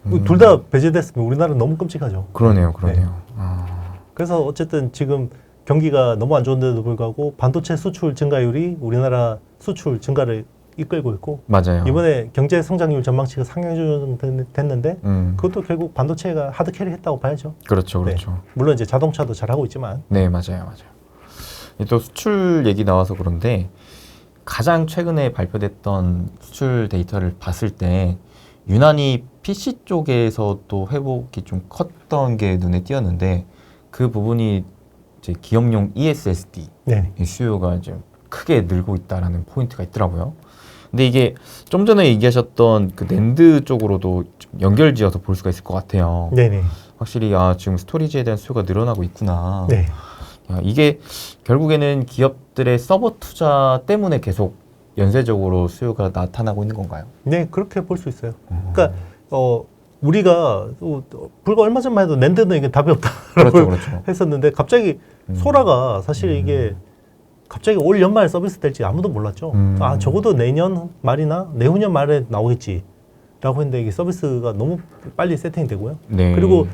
네. 둘 다 배제됐으면 우리나라는 너무 끔찍하죠. 그러네요. 네. 아. 그래서 어쨌든 지금 경기가 너무 안 좋은데도 불구하고 반도체 수출 증가율이 우리나라 수출 증가를 이끌고 있고 맞아요. 이번에 경제 성장률 전망치가 상향 조정됐는데 음. 그것도 결국 반도체가 하드 캐리했다고 봐야죠. 그렇죠. 네. 물론 이제 자동차도 잘하고 있지만 네, 맞아요. 또 수출 얘기 나와서 그런데 가장 최근에 발표됐던 수출 데이터를 봤을 때 유난히 PC 쪽에서 또 회복이 좀 컸던 게 눈에 띄었는데 그 부분이 이제 기업용 ESSD 네. 수요가 좀 크게 늘고 있다라는 포인트가 있더라고요. 근데 이게 좀 전에 얘기하셨던 그 낸드 쪽으로도 좀 연결지어서 볼 수가 있을 것 같아요. 네네. 확실히 지금 스토리지에 대한 수요가 늘어나고 있구나. 네. 야, 이게 결국에는 기업들의 서버 투자 때문에 계속 연쇄적으로 수요가 나타나고 있는 건가요? 네, 그렇게 볼 수 있어요. 그러니까 우리가 불과 얼마 전만 해도 낸드는 이게 답이 없다라고 그렇죠. 했었는데 갑자기 소라가 사실 이게 갑자기 올 연말 서비스 될지 아무도 몰랐죠. 아, 적어도 내년 말이나 내후년 말에 나오겠지 라고 했는데 이게 서비스가 너무 빨리 세팅되고요. 네. 그리고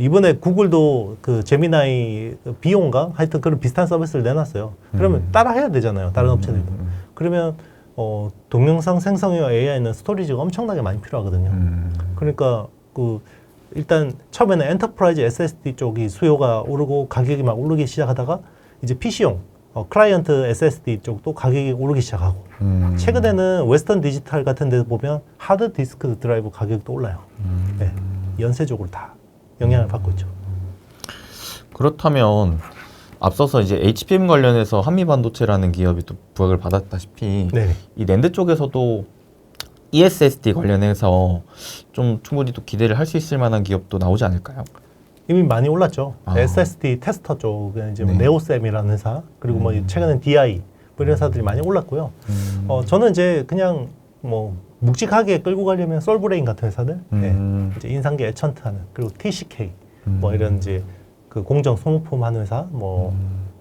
이번에 구글도 그 제미나이 비용가 하여튼 그런 비슷한 서비스를 내놨어요. 그러면 따라 해야 되잖아요. 다른 업체들도. 그러면 동영상 생성형 AI는 스토리지가 엄청나게 많이 필요하거든요. 그러니까 일단 처음에는 엔터프라이즈 SSD 쪽이 수요가 오르고 가격이 막 오르기 시작하다가 이제 PC용 클라이언트 SSD 쪽도 가격이 오르기 시작하고 최근에는 웨스턴 디지털 같은 데 보면 하드 디스크 드라이브 가격도 올라요. 네. 연쇄적으로 다 영향을 받고 있죠. 그렇다면 앞서서 이제 HBM 관련해서 한미반도체라는 기업이 또 부각을 받았다시피 네. 이 낸드 쪽에서도 ESSD 관련해서 좀 충분히 또 기대를 할 수 있을 만한 기업도 나오지 않을까요? 이미 많이 올랐죠. SSD 테스터 쪽에 이제 네. 네오셈이라는 회사 그리고 뭐 최근엔 DI 뭐 이런 회사들이 많이 올랐고요. 저는 이제 그냥 뭐 묵직하게 끌고 가려면 솔브레인 같은 회사들, 네. 이제 인상계 에천트하는 그리고 TCK 뭐 이런 이제 그 공정 소모품 하는 회사, 뭐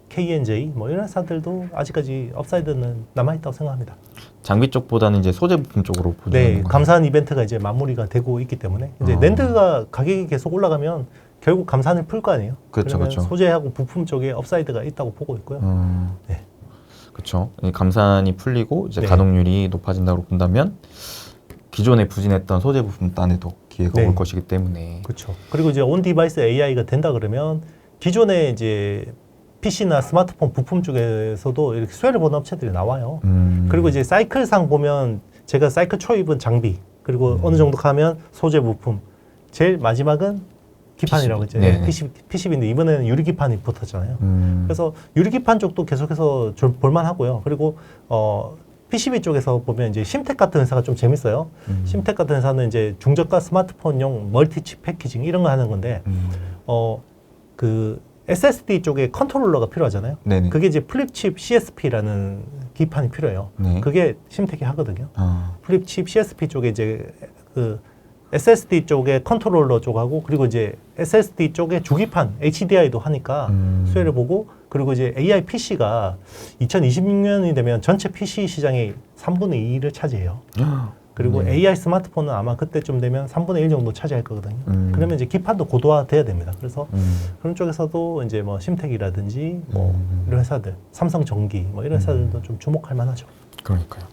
KNJ 뭐 이런 회사들도 아직까지 업사이드는 남아 있다고 생각합니다. 장비 쪽보다는 이제 소재 부품 쪽으로 보는 네, 건가요? 감산 이벤트가 이제 마무리가 되고 있기 때문에 이제 낸드가 가격이 계속 올라가면 결국 감산을 풀 거 아니에요. 그렇죠, 그러면 그렇죠. 소재하고 부품 쪽에 업사이드가 있다고 보고 있고요. 네. 그렇죠. 감산이 풀리고 이제 네. 가동률이 높아진다고 본다면 기존에 부진했던 소재 부품 단에도 기회가 네. 올 것이기 때문에 그렇죠. 그리고 이제 온 디바이스 AI가 된다 그러면 기존에 이제 PC나 스마트폰 부품 쪽에서도 이렇게 수혜를 보는 업체들이 나와요. 그리고 이제 사이클상 보면 제가 사이클 초입은 장비 그리고 어느 정도 가면 소재 부품 제일 마지막은 기판이라고 했죠. 네. PCB인데 이번에는 유리 기판이 붙었잖아요. 그래서 유리 기판 쪽도 계속해서 볼만하고요. 그리고 PCB 쪽에서 보면 이제 심텍 같은 회사가 좀 재밌어요. 심텍 같은 회사는 이제 중저가 스마트폰용 멀티칩 패키징 이런 거 하는 건데 그 SSD 쪽에 컨트롤러가 필요하잖아요. 네네. 그게 이제 플립칩 CSP라는 기판이 필요해요. 네. 그게 심텍이 하거든요. 플립칩 CSP 쪽에 이제 그 SSD 쪽에 컨트롤러 쪽하고 그리고 이제 SSD 쪽에 주기판 HDI도 하니까 수혜를 보고 그리고 이제 AI PC가 2026년이 되면 전체 PC 시장의 3분의 2를 차지해요. 그리고 네. AI 스마트폰은 아마 그때쯤 되면 3분의 1 정도 차지할 거거든요. 그러면 이제 기판도 고도화돼야 됩니다. 그래서 그런 쪽에서도 이제 뭐 심텍이라든지 뭐 이런 회사들, 삼성전기 뭐 이런 회사들도 좀 주목할 만하죠. 그러니까요.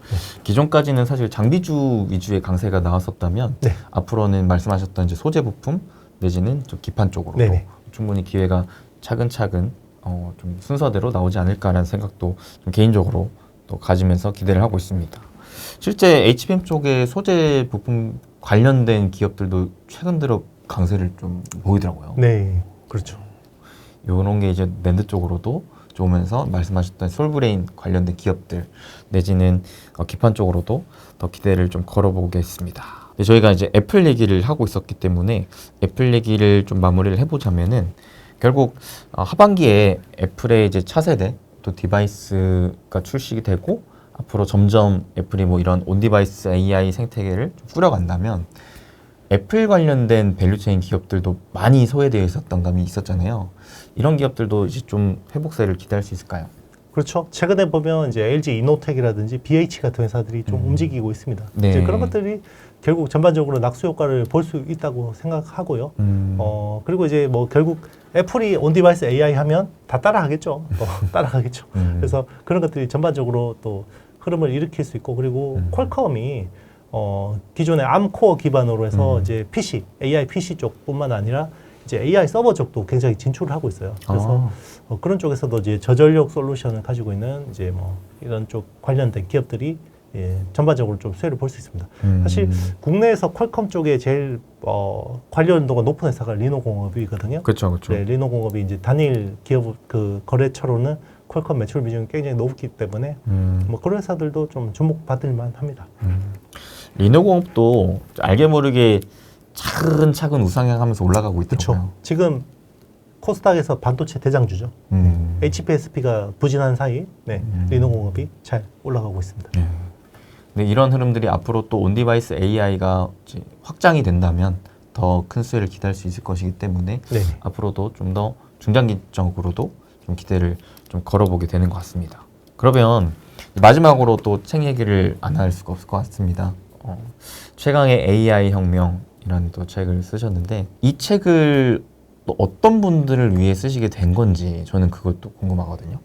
기존까지는 사실 장비주 위주의 강세가 나왔었다면 네. 앞으로는 말씀하셨던 이제 소재 부품 내지는 좀 기판 쪽으로도 네네. 충분히 기회가 차근차근 좀 순서대로 나오지 않을까라는 생각도 좀 개인적으로 또 가지면서 기대를 하고 있습니다. 실제 HBM 쪽에 소재 부품 관련된 기업들도 최근 들어 강세를 좀 보이더라고요. 네, 그렇죠. 이런 게 이제 낸드 쪽으로도 좀 오면서 말씀하셨던 솔브레인 관련된 기업들 내지는 기판 쪽으로도 더 기대를 좀 걸어보겠습니다. 저희가 이제 애플 얘기를 하고 있었기 때문에 애플 얘기를 좀 마무리를 해보자면은 결국 하반기에 애플의 이제 차세대 또 디바이스가 출시가 되고 앞으로 점점 애플이 뭐 이런 온디바이스 AI 생태계를 좀 꾸려간다면 애플 관련된 밸류체인 기업들도 많이 소외되어 있었던 감이 있었잖아요. 이런 기업들도 이제 좀 회복세를 기대할 수 있을까요? 그렇죠. 최근에 보면 이제 LG 이노텍이라든지 BH 같은 회사들이 좀 움직이고 있습니다. 네. 이제 그런 것들이 결국 전반적으로 낙수 효과를 볼 수 있다고 생각하고요. 그리고 이제 뭐 결국 애플이 온디바이스 AI 하면 다 따라하겠죠. 따라가겠죠. 그래서 그런 것들이 전반적으로 또 흐름을 일으킬 수 있고, 그리고 퀄컴이 기존의 암코어 기반으로 해서 이제 PC, AI PC 쪽뿐만 아니라 이제 AI 서버 쪽도 굉장히 진출을 하고 있어요. 그래서 그런 쪽에서도 이제 저전력 솔루션을 가지고 있는 이제 뭐 이런 쪽 관련된 기업들이 전반적으로 좀 수혜를 볼 수 있습니다. 사실 국내에서 퀄컴 쪽에 제일 관련도가 높은 회사가 리노공업이거든요. 그렇죠, 그렇죠. 네, 리노공업이 이제 단일 기업 그 거래처로는 퀄컴 매출 비중이 굉장히 높기 때문에 뭐 그런 회사들도 좀 주목받을 만합니다. 리노공업도 알게 모르게 차근차근 우상향하면서 올라가고 있더라고요. 그렇죠. 지금 코스닥에서 반도체 대장주죠. HPSP가 부진한 사이 리노공업이 잘 올라가고 있습니다. 근데 이런 흐름들이 앞으로 또 온디바이스 AI가 확장이 된다면 더 큰 수혜를 기대할 수 있을 것이기 때문에 네. 앞으로도 좀 더 중장기적으로도 좀 기대를 좀 걸어보게 되는 것 같습니다. 그러면 마지막으로 또 책 얘기를 안 할 수가 없을 것 같습니다. 최강의 AI 혁명이라는 또 책을 쓰셨는데 이 책을 또 어떤 분들을 위해 쓰시게 된 건지 저는 그것도 궁금하거든요.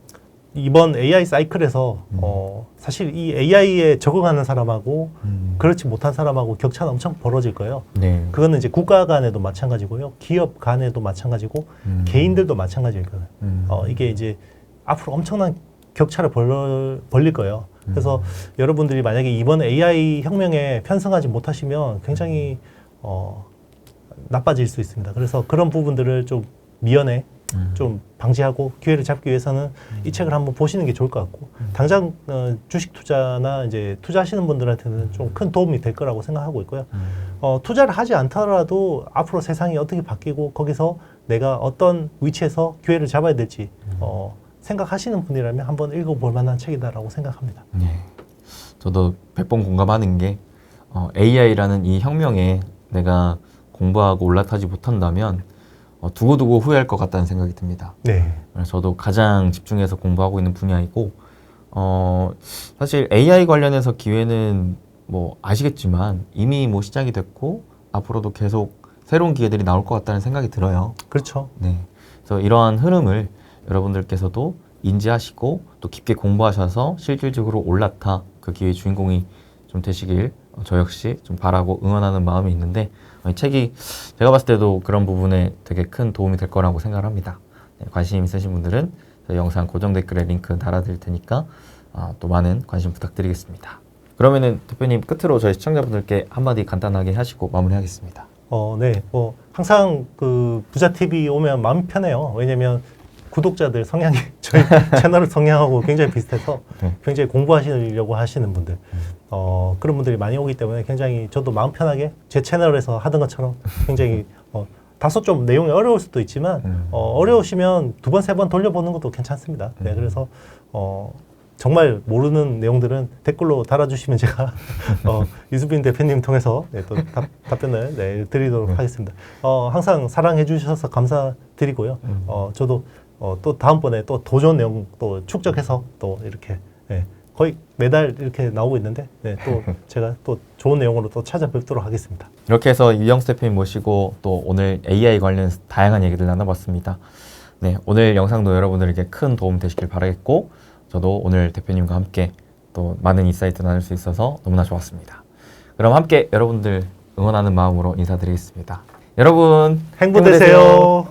이번 AI 사이클에서 사실 이 AI에 적응하는 사람하고 그렇지 못한 사람하고 격차는 엄청 벌어질 거예요. 네. 그거는 이제 국가 간에도 마찬가지고요. 기업 간에도 마찬가지고 개인들도 마찬가지일 거예요. 이게 이제 앞으로 엄청난 격차를 벌릴 거예요. 그래서 여러분들이 만약에 이번 AI 혁명에 편승하지 못하시면 굉장히 나빠질 수 있습니다. 그래서 그런 부분들을 좀 미연에 좀 방지하고 기회를 잡기 위해서는 이 책을 한번 보시는 게 좋을 것 같고, 당장 주식 투자나 이제 투자하시는 분들한테는 좀 큰 도움이 될 거라고 생각하고 있고요. 투자를 하지 않더라도 앞으로 세상이 어떻게 바뀌고 거기서 내가 어떤 위치에서 기회를 잡아야 될지 생각하시는 분이라면 한번 읽어볼 만한 책이다라고 생각합니다. 네. 저도 100번 공감하는 게 AI라는 이 혁명에 내가 공부하고 올라타지 못한다면 두고두고 후회할 것 같다는 생각이 듭니다. 네. 그래서 저도 가장 집중해서 공부하고 있는 분야이고 사실 AI 관련해서 기회는 뭐 아시겠지만 이미 뭐 시작이 됐고 앞으로도 계속 새로운 기회들이 나올 것 같다는 생각이 들어요. 그렇죠. 네. 그래서 이러한 흐름을 여러분들께서도 인지하시고 또 깊게 공부하셔서 실질적으로 올라타 그 기회의 주인공이 좀 되시길 저 역시 좀 바라고 응원하는 마음이 있는데 이 책이 제가 봤을 때도 그런 부분에 되게 큰 도움이 될 거라고 생각을 합니다. 네, 관심 있으신 분들은 저희 영상 고정 댓글에 링크 달아드릴 테니까 또 많은 관심 부탁드리겠습니다. 그러면은 대표님 끝으로 저희 시청자분들께 한마디 간단하게 하시고 마무리하겠습니다. 네. 항상 그 부자 TV 오면 마음이 편해요. 왜냐면 구독자들 성향이 저희 채널 성향하고 굉장히 비슷해서 굉장히 공부하시려고 하시는 분들, 그런 분들이 많이 오기 때문에 굉장히 저도 마음 편하게 제 채널에서 하던 것처럼 굉장히 다소 좀 내용이 어려울 수도 있지만 어려우시면 두 번, 세 번 돌려보는 것도 괜찮습니다. 네, 그래서 정말 모르는 내용들은 댓글로 달아주시면 제가 유수빈 대표님 통해서 또 답변을 드리도록 하겠습니다. 항상 사랑해 주셔서 감사드리고요. 저도 또 다음번에 또 더 좋은 내용 또 축적해서 또 이렇게 거의 매달 이렇게 나오고 있는데 또 제가 또 좋은 내용으로 또 찾아뵙도록 하겠습니다. 이렇게 해서 유영수 대표님 모시고 또 오늘 AI 관련 다양한 얘기들 나눠봤습니다. 네, 오늘 영상도 여러분들에게 큰 도움 되시길 바라겠고 저도 오늘 대표님과 함께 또 많은 인사이트 나눌 수 있어서 너무나 좋았습니다. 그럼 함께 여러분들 응원하는 마음으로 인사드리겠습니다. 여러분 행복 되세요.